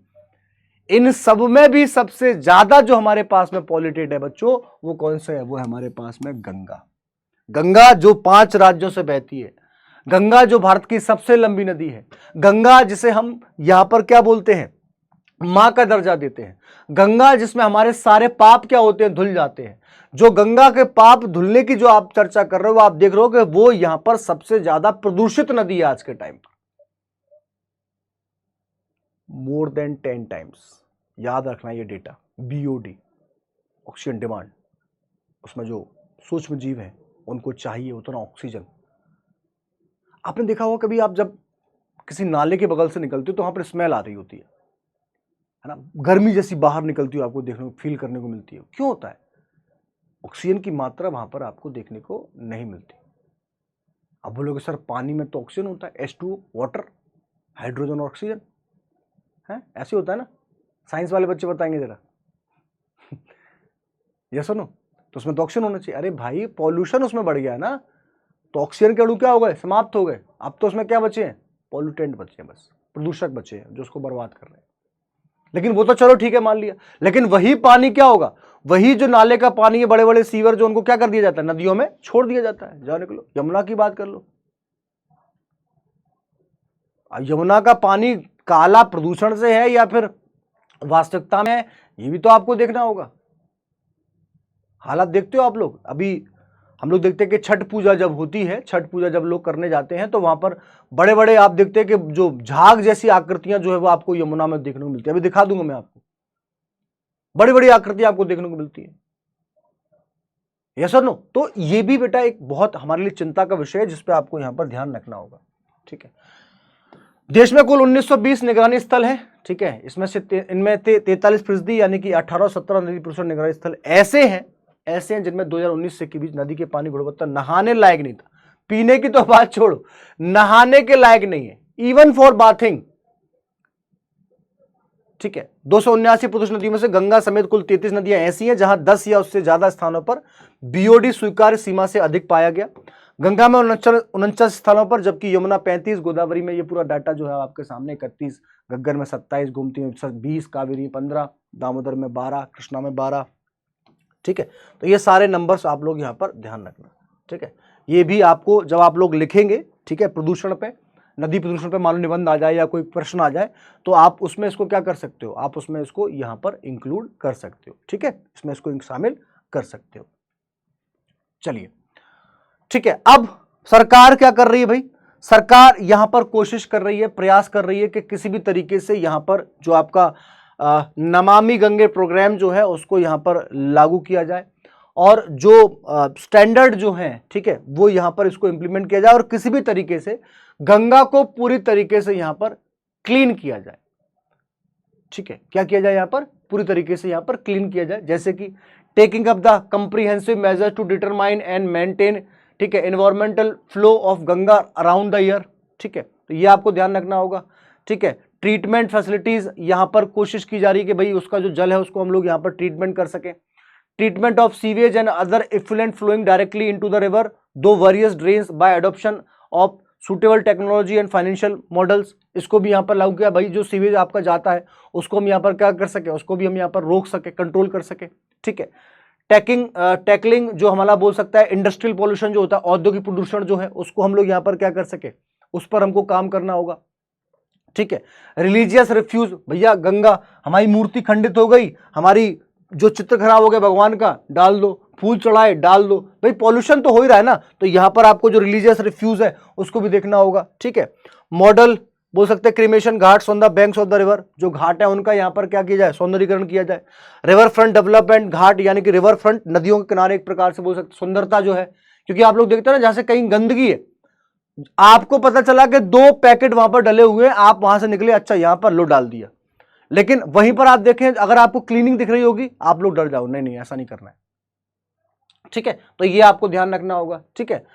[SPEAKER 1] इन सब में भी सबसे ज्यादा जो हमारे पास में पॉल्यूटेड है बच्चों, वो कौन सा है? वो है हमारे पास में गंगा। गंगा जो 5 राज्यों से बहती है, गंगा जो भारत की सबसे लंबी नदी है, गंगा जिसे हम यहां पर क्या बोलते हैं, मां का दर्जा देते हैं, गंगा जिसमें हमारे सारे पाप क्या होते हैं, धुल जाते हैं। जो गंगा के पाप धुलने की जो आप चर्चा कर रहे हो, आप देख रहे हो कि वो यहां पर सबसे ज्यादा प्रदूषित नदी है आज के टाइम पर, मोर देन 10 टाइम्स। याद रखना ये डेटा, बीओडी, ऑक्सीजन डिमांड, उसमें जो सूक्ष्म जीव है उनको चाहिए उतना ऑक्सीजन। आपने देखा होगा कभी आप जब किसी नाले के बगल से निकलते हो तो वहां पर स्मेल आ रही होती है ना, गर्मी जैसी बाहर निकलती हो, आपको देखने को, फील करने को मिलती है। क्यों होता है? ऑक्सीजन की मात्रा वहां पर आपको देखने को नहीं मिलती। अब बोलोगे सर पानी में तो ऑक्सीजन होता है, H2O, वाटर, हाइड्रोजन और ऑक्सीजन है, ऐसे होता है ना? साइंस वाले बच्चे बताएंगे जरा। ये सुनो, तो उसमें तो ऑक्सीजन होना चाहिए। अरे भाई पॉल्यूशन उसमें बढ़ गया है ना, तो ऑक्सीजन के अणु क्या हो गए, समाप्त हो गए। अब तो उसमें क्या बचे हैं? पॉल्यूटेंट बचे हैं, बस प्रदूषक बचे हैं जो उसको बर्बाद कर रहे हैं। लेकिन वो तो चलो ठीक है, मान लिया, लेकिन वही पानी क्या होगा, वही जो नाले का पानी है, बड़े बड़े सीवर जो, उनको क्या कर दिया जाता है, नदियों में छोड़ दिया जाता है। जाओ निकलो, यमुना की बात कर लो, यमुना का पानी काला प्रदूषण से है या फिर वास्तविकता में है, ये भी तो आपको देखना होगा। हालात देखते हो आप लोग। अभी हम लोग देखते हैं कि छठ पूजा जब होती है, छठ पूजा जब लोग करने जाते हैं तो वहां पर बड़े बड़े आप देखते हैं कि जो झाग जैसी आकृतियां जो है वो आपको यमुना में देखने को मिलती है। अभी दिखा दूंगा मैं आपको, बड़ी बड़ी आकृतियां आपको देखने को मिलती है। यस और नो? तो ये भी बेटा एक बहुत हमारे लिए चिंता का विषय है जिसपे आपको यहां पर ध्यान रखना होगा। ठीक है, देश में कुल 1920 निगरानी स्थल है। ठीक है, इसमें से इनमें 43% यानी कि 1817 नदी प्रदूषण निगरानी स्थल ऐसे हैं जिनमें 2019 से के बीच नदी के पानी गुणवत्ता नहाने लायक नहीं था। पीने की तो बात छोड़ो, नहाने के लायक नहीं है, इवन फॉर बाथिंग। ठीक है, 279 प्रदूषित नदियों में से गंगा समेत कुल 33 नदियां ऐसी हैं जहां 10 या उससे ज्यादा स्थानों पर बीओडी स्वीकार्य सीमा से अधिक पाया गया। गंगा में 49 स्थानों पर, जबकि यमुना 35, गोदावरी में ये पूरा डाटा जो है आपके सामने 31, घग्गर में 27, गोमती में 20, कावेरी 15, दामोदर में 12, कृष्णा में 12। ठीक है, तो ये सारे नंबर्स आप लोग यहाँ पर ध्यान रखना। ठीक है, ये भी आपको जब आप लोग लिखेंगे, ठीक है, प्रदूषण पे, नदी प्रदूषण पे मान लो निबंध आ जाए या कोई प्रश्न आ जाए तो आप उसमें इसको क्या कर सकते हो, आप उसमें इसको यहाँ पर इंक्लूड कर सकते हो। ठीक है, इसमें इसको शामिल कर सकते हो। चलिए, ठीक है, अब सरकार क्या कर रही है भाई? सरकार यहां पर कोशिश कर रही है, प्रयास कर रही है कि किसी भी तरीके से यहां पर जो आपका नमामि गंगे प्रोग्राम जो है उसको यहां पर लागू किया जाए और जो स्टैंडर्ड जो है, ठीक है, वो यहां पर इसको इंप्लीमेंट किया जाए और किसी भी तरीके से गंगा को पूरी तरीके से यहां पर क्लीन किया जाए। ठीक है, क्या किया जाए यहां पर? पूरी तरीके से यहां पर क्लीन किया जाए, जैसे कि taking up the comprehensive measure to determine and maintain, ठीक है, environmental flow of Ganga around the year. ठीक है, तो ये आपको ध्यान रखना होगा। ठीक है, ट्रीटमेंट फैसिलिटीज यहां पर कोशिश की जा रही है कि भाई उसका जो जल है उसको हम लोग यहां पर ट्रीटमेंट कर सकें। Treatment of sewage and other effluent flowing directly into the river through various drains by adoption of suitable technology and financial models, इसको भी यहां पर लागू किया। भाई जो सीवेज आपका जाता है उसको हम यहां पर क्या कर सके, उसको भी हम यहां पर रोक सके, कंट्रोल कर सके। ठीक है, टैकलिंग जो हमारा बोल सकता है इंडस्ट्रियल पॉल्यूशन जो होता है, औद्योगिक प्रदूषण जो है उसको हम लोग यहां पर क्या कर सके, उस पर हमको काम करना होगा। ठीक है, रिलीजियस रिफ्यूज, भैया गंगा हमारी मूर्ति खंडित हो गई, हमारी जो चित्र खराब हो गया भगवान का, डाल दो, फूल चढ़ाए डाल दो, भाई पॉल्यूशन तो हो ही रहा है ना, तो यहां पर आपको जो रिलीजियस रिफ्यूज है उसको भी देखना होगा। ठीक है, मॉडल बोल सकते हैं cremation Ghats on the banks of the river, जो घाट है उनका यहाँ पर क्या किया जाए, सौंदर्यीकरण किया जाए। रिवर फ्रंट डेवलपमेंट, घाट यानी कि रिवर फ्रंट, नदियों के किनारे एक प्रकार से बोल सकते सुंदरता जो है, क्योंकि आप लोग देखते हैं ना जहां से कहीं गंदगी है, आपको पता चला कि 2 पैकेट वहां पर डले हुए, आप वहां से निकले, अच्छा यहां पर लो डाल दिया, लेकिन वहीं पर आप देखें अगर आपको क्लीनिंग दिख रही होगी आप लोग डर जाओ, नहीं नहीं ऐसा नहीं करना है। ठीक है, तो ये आपको ध्यान रखना होगा। ठीक है,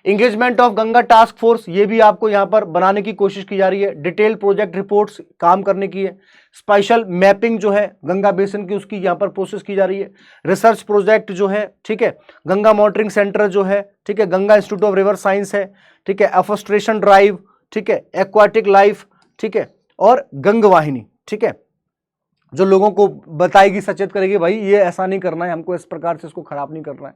[SPEAKER 1] engagement of Ganga task force, ये भी आपको यहां पर बनाने की कोशिश की जा रही है। डिटेल प्रोजेक्ट रिपोर्ट्स काम करने की है। स्पेशल मैपिंग जो है गंगा बेसिन की, उसकी यहां पर प्रोसेस की जा रही है। रिसर्च प्रोजेक्ट जो है, ठीक है, गंगा मॉनिटरिंग सेंटर जो है, ठीक है, Ganga institute of river science है, ठीक है, एफोस्ट्रेशन ड्राइव, ठीक है, एक्वाटिक लाइफ, ठीक है, और गंग वाहिनी। ठीक है, जो लोगों को बताएगी, सचेत करेगी, भाई ये ऐसा नहीं करना है, हमको इस प्रकार से इसको खराब नहीं करना है।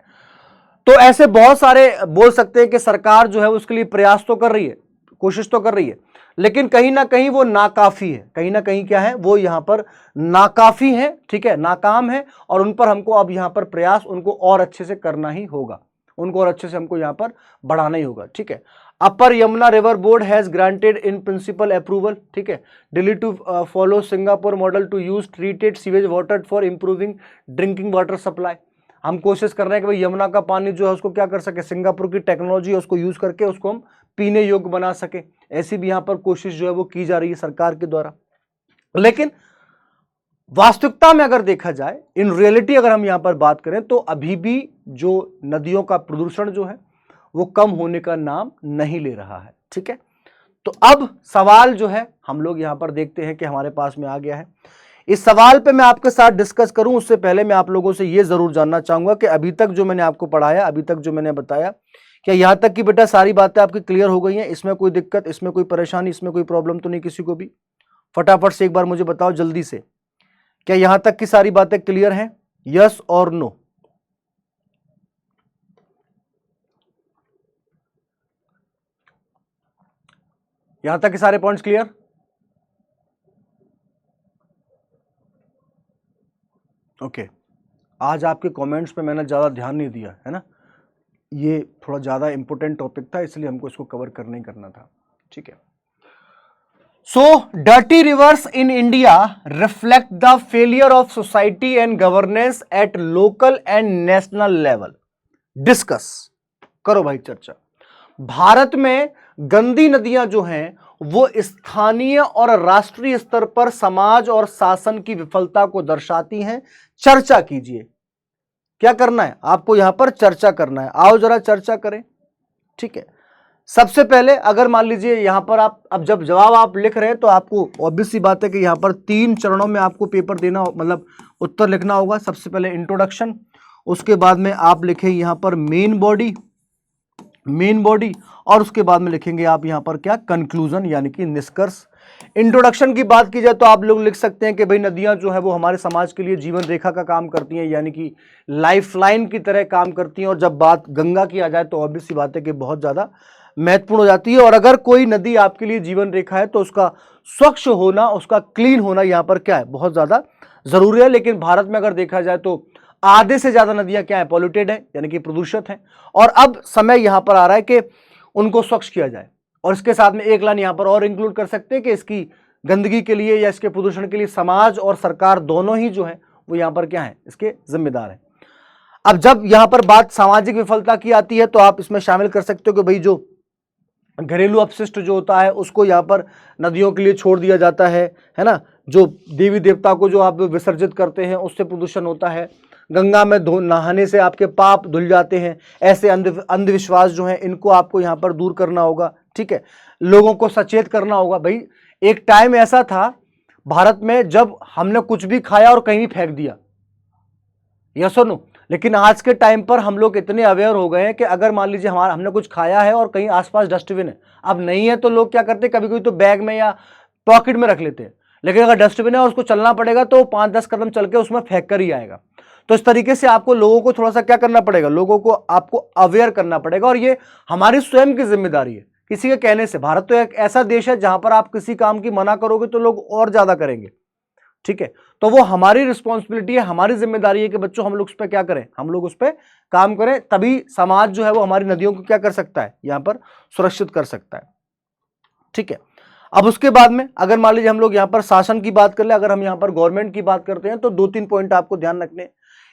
[SPEAKER 1] तो ऐसे बहुत सारे बोल सकते हैं कि सरकार जो है उसके लिए प्रयास तो कर रही है, कोशिश तो कर रही है, लेकिन कहीं ना कहीं वो नाकाफी है, कहीं ना कहीं क्या है, वो यहां पर नाकाफी है, ठीक है, नाकाम है। और उन पर हमको अब यहां पर प्रयास उनको और अच्छे से करना ही होगा, उनको और अच्छे से हमको यहां पर बढ़ाना ही होगा, ठीक है। Upper Yamuna river board has granted in principle approval, ठीक है, Delhi to follow Singapore model to use treated sewage water for improving drinking water supply. हम कोशिश कर रहे हैं कि भाई यमुना का पानी जो है उसको क्या कर सके, सिंगापुर की टेक्नोलॉजी है उसको यूज करके उसको हम पीने योग्य बना सके। ऐसी भी यहां पर कोशिश जो है वो की जा रही है सरकार के द्वारा। लेकिन वास्तविकता में अगर देखा जाए, इन रियलिटी अगर हम यहां पर बात करें, तो अभी भी जो नदियों का प्रदूषण जो है वो कम होने का नाम नहीं ले रहा है, ठीक है। तो अब सवाल जो है हम लोग यहां पर देखते हैं कि हमारे पास में आ गया है। इस सवाल पे मैं आपके साथ डिस्कस करूं उससे पहले मैं आप लोगों से यह जरूर जानना चाहूंगा कि अभी तक जो मैंने आपको पढ़ाया, अभी तक जो मैंने बताया, क्या यहां तक की बेटा सारी बातें आपकी क्लियर हो गई हैं? इसमें कोई दिक्कत, इसमें कोई परेशानी, इसमें कोई प्रॉब्लम तो नहीं किसी को भी? फटाफट से एक बार मुझे बताओ जल्दी से, क्या यहां तक की सारी बातें क्लियर हैं? यस और नो? यहां तक के सारे पॉइंट्स क्लियर? ओके। आज आपके कमेंट्स पे मैंने ज्यादा ध्यान नहीं दिया है ना, ये थोड़ा ज्यादा इंपॉर्टेंट टॉपिक था इसलिए हमको इसको कवर करना ही करना था, ठीक है। So dirty reverse in India reflect the failure of society and governance at local and national level. Discuss करो भाई, चर्चा। भारत में गंदी नदियां जो हैं वो स्थानीय और राष्ट्रीय स्तर पर समाज और शासन की विफलता को दर्शाती हैं। चर्चा कीजिए, क्या करना है आपको यहां पर? चर्चा करना है। आओ जरा चर्चा करें, ठीक है। सबसे पहले अगर मान लीजिए यहां पर आप अब जब जवाब आप लिख रहे हैं तो आपको ऑब्वियस सी बात है कि यहां पर 3 चरणों में आपको पेपर देना, मतलब उत्तर लिखना होगा। सबसे पहले इंट्रोडक्शन, उसके बाद में आप लिखें यहां पर मेन बॉडी, और उसके बाद में लिखेंगे आप यहां पर क्या? कंक्लूजन, यानी कि निष्कर्ष। इंट्रोडक्शन की बात की जाए तो आप लोग लिख सकते हैं कि भाई नदियां जो है वो हमारे समाज के लिए जीवन रेखा का काम करती हैं, यानी कि लाइफलाइन की तरह काम करती हैं। और जब बात गंगा की आ जाए तो ऑब्वियस सी बात है कि बहुत ज्यादा महत्वपूर्ण हो जाती है। और अगर कोई नदी आपके लिए जीवन रेखा है तो उसका स्वच्छ होना, उसका क्लीन होना यहां पर क्या है? बहुत ज्यादा जरूरी है। लेकिन भारत में अगर देखा जाए तो आधे से ज्यादा नदियां क्या है? पॉल्यूटेड है, यानी कि प्रदूषित है। और अब समय यहां पर आ रहा है कि उनको स्वच्छ किया जाए। और इसके साथ में एक लाइन यहां पर और इंक्लूड कर सकते हैं कि इसकी गंदगी के लिए या इसके प्रदूषण के लिए समाज और सरकार दोनों ही जो है वो यहां पर क्या है? इसके जिम्मेदार है। अब जब यहां पर बात सामाजिक विफलता की आती है तो आप इसमें शामिल कर सकते हो कि भाई जो घरेलू अपशिष्ट जो होता है उसको यहाँ पर नदियों के लिए छोड़ दिया जाता है ना। जो देवी देवता को जो आप विसर्जित करते हैं उससे प्रदूषण होता है। गंगा में नहाने से आपके पाप धुल जाते हैं। ऐसे अंधविश्वास जो हैं इनको आपको यहाँ पर दूर करना होगा, ठीक है। लोगों को सचेत करना होगा। भाई एक टाइम ऐसा था भारत में जब हमने कुछ भी खाया और कहीं भी फेंक दिया, यस और नो। लेकिन आज के टाइम पर हम लोग इतने अवेयर हो गए हैं कि अगर मान लीजिए हमने कुछ खाया है और कहीं आसपास डस्टबिन है, अब नहीं है तो लोग क्या करते हैं, कभी कभी तो बैग में या पॉकेट में रख लेते हैं। लेकिन अगर डस्टबिन है और उसको चलना पड़ेगा तो 5-10 कदम चल के उसमें फेंक कर ही आएगा। तो इस तरीके से आपको लोगों को थोड़ा सा क्या करना पड़ेगा, लोगों को आपको अवेयर करना पड़ेगा। और ये हमारी स्वयं की जिम्मेदारी है, किसी के कहने से। भारत तो एक ऐसा देश है जहां पर आप किसी काम की मना करोगे तो लोग और ज्यादा करेंगे, ठीक है। तो वो हमारी रिस्पॉन्सिबिलिटी है, हमारी जिम्मेदारी है कि बच्चों हम लोग उस पर क्या करें, हम लोग उस पर काम करें। तभी समाज जो है वो हमारी नदियों को क्या कर सकता है, यहां पर सुरक्षित कर सकता है, ठीक है। अब उसके बाद में अगर मान लीजिए हम लोग यहां पर शासन की बात कर ले, अगर हम यहां पर गवर्नमेंट की बात करते हैं तो 2-3 पॉइंट आपको ध्यान रखने।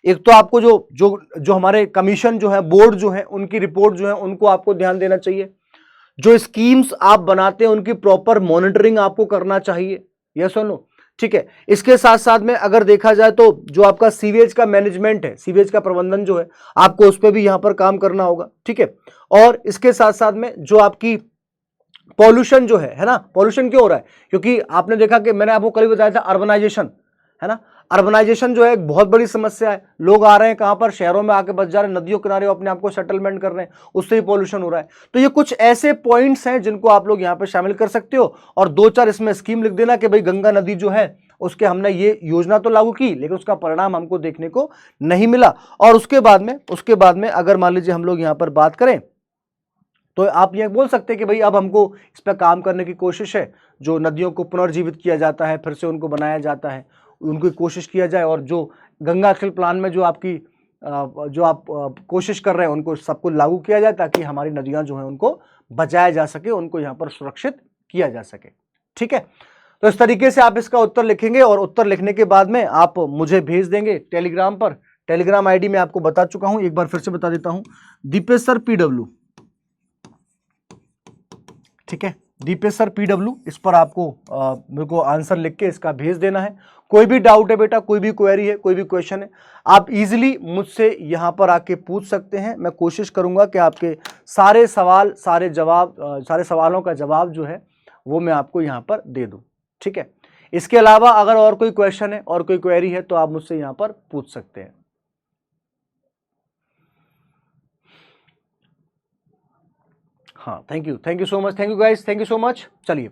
[SPEAKER 1] एक तो आपको जो जो जो हमारे कमीशन जो है, बोर्ड जो है, उनकी रिपोर्ट जो है उनको आपको ध्यान देना चाहिए। जो स्कीम्स आप बनाते हैं उनकी प्रॉपर मॉनिटरिंग आपको करना चाहिए, यस और नो, ठीक है। इसके साथ साथ में अगर देखा जाए तो जो आपका सीवेज का मैनेजमेंट है, सीवेज का प्रबंधन जो है, आपको उस पर भी यहां पर काम करना होगा, ठीक है। और इसके साथ साथ में जो आपकी पॉल्यूशन जो है ना, पॉल्यूशन क्यों हो रहा है? क्योंकि आपने देखा कि मैंने आपको कल ही बताया था, अर्बनाइजेशन है ना। अर्बनाइजेशन जो है एक बहुत बड़ी समस्या है। लोग आ रहे हैं कहां पर? शहरों में आके बस जा रहे हैं, नदियों किनारे अपने आप को सेटलमेंट कर रहे हैं, उससे ही पॉल्यूशन हो रहा है। तो ये कुछ ऐसे पॉइंट्स हैं जिनको आप लोग यहां पर शामिल कर सकते हो। और 2-4 इसमें स्कीम लिख देना कि भाई गंगा नदी जो है उसके हमने ये योजना तो लागू की, लेकिन उसका परिणाम हमको देखने को नहीं मिला। और उसके बाद में अगर मान लीजिए हम लोग यहाँ पर बात करें तो आप ये बोल सकते हैं कि भाई अब हमको इस पर काम करने की कोशिश है, जो नदियों को पुनर्जीवित किया जाता है, फिर से उनको बनाया जाता है, उनकी कोशिश किया जाए, और जो गंगा एक्शन प्लान में जो आपकी जो आप कोशिश कर रहे हैं उनको सबको लागू किया जाए, ताकि हमारी नदियां जो हैं उनको बचाया जा सके, उनको यहाँ पर सुरक्षित किया जा सके। ठीक है, तो इस तरीके से आप इसका उत्तर लिखेंगे, और उत्तर लिखने के बाद में आप मुझे भेज देंगे टेलीग्राम पर। टेलीग्राम आईडी मैं आपको बता चुका हूं, एक बार फिर से बता देता हूं, दीपेश सर PW। ठीक है, दीपेश सर PW, इस पर आपको मेरे को आंसर लिख के इसका भेज देना है। कोई भी डाउट है बेटा, कोई भी क्वेरी है, कोई भी क्वेश्चन है, आप इजीली मुझसे यहां पर आके पूछ सकते हैं। मैं कोशिश करूंगा कि आपके सारे सवाल, सारे सवालों का जवाब जो है वो मैं आपको यहां पर दे दूं। ठीक है, इसके अलावा अगर और कोई क्वेश्चन है और कोई क्वेरी है तो आप मुझसे यहां पर पूछ सकते हैं। हाँ, thank you so much, thank you guys, thank you so much. चलिए,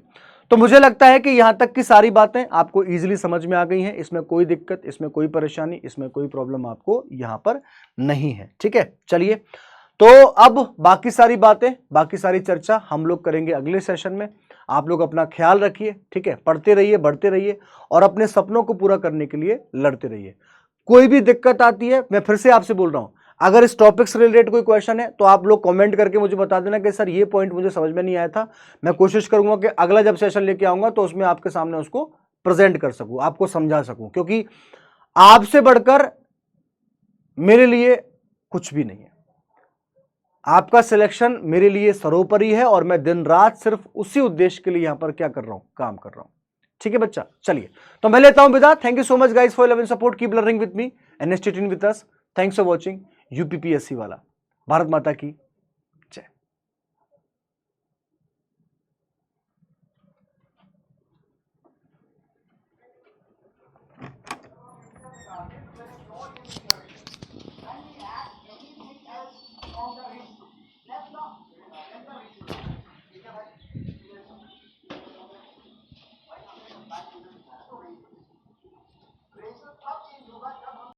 [SPEAKER 1] तो मुझे लगता है कि यहां तक की सारी बातें आपको इजीली समझ में आ गई हैं। इसमें कोई दिक्कत, इसमें कोई परेशानी, इसमें कोई प्रॉब्लम आपको यहां पर नहीं है। ठीक है, चलिए, तो अब बाकी सारी बातें, बाकी सारी चर्चा हम लोग करेंगे अगले सेशन में। आप लोग अपना ख्याल रखिए। ठीक है, पढ़ते रहिए, बढ़ते रहिए, और अपने सपनों को पूरा करने के लिए लड़ते रहिए। कोई भी दिक्कत आती है, मैं फिर से आपसे बोल रहा हूं, अगर इस टॉपिक से रिलेटेड कोई क्वेश्चन है तो आप लोग कमेंट करके मुझे बता देना कि सर ये पॉइंट मुझे समझ में नहीं आया था। मैं कोशिश करूंगा कि अगला जब सेशन लेके आऊंगा तो उसमें आपके सामने उसको प्रेजेंट कर सकूं, आपको समझा सकूं, क्योंकि आपसे बढ़कर मेरे लिए कुछ भी नहीं है। आपका सिलेक्शन मेरे लिए सर्वोपरि है, और मैं दिन रात सिर्फ उसी उद्देश्य के लिए यहां पर क्या कर रहा हूं, काम कर रहा हूं। ठीक है बच्चा, चलिए, तो मैं लेता हूं विदा। Thank you so much guys for love and support, keep learning with me and stay tuned with us. Thanks for watching UPPSC वाला। भारत माता की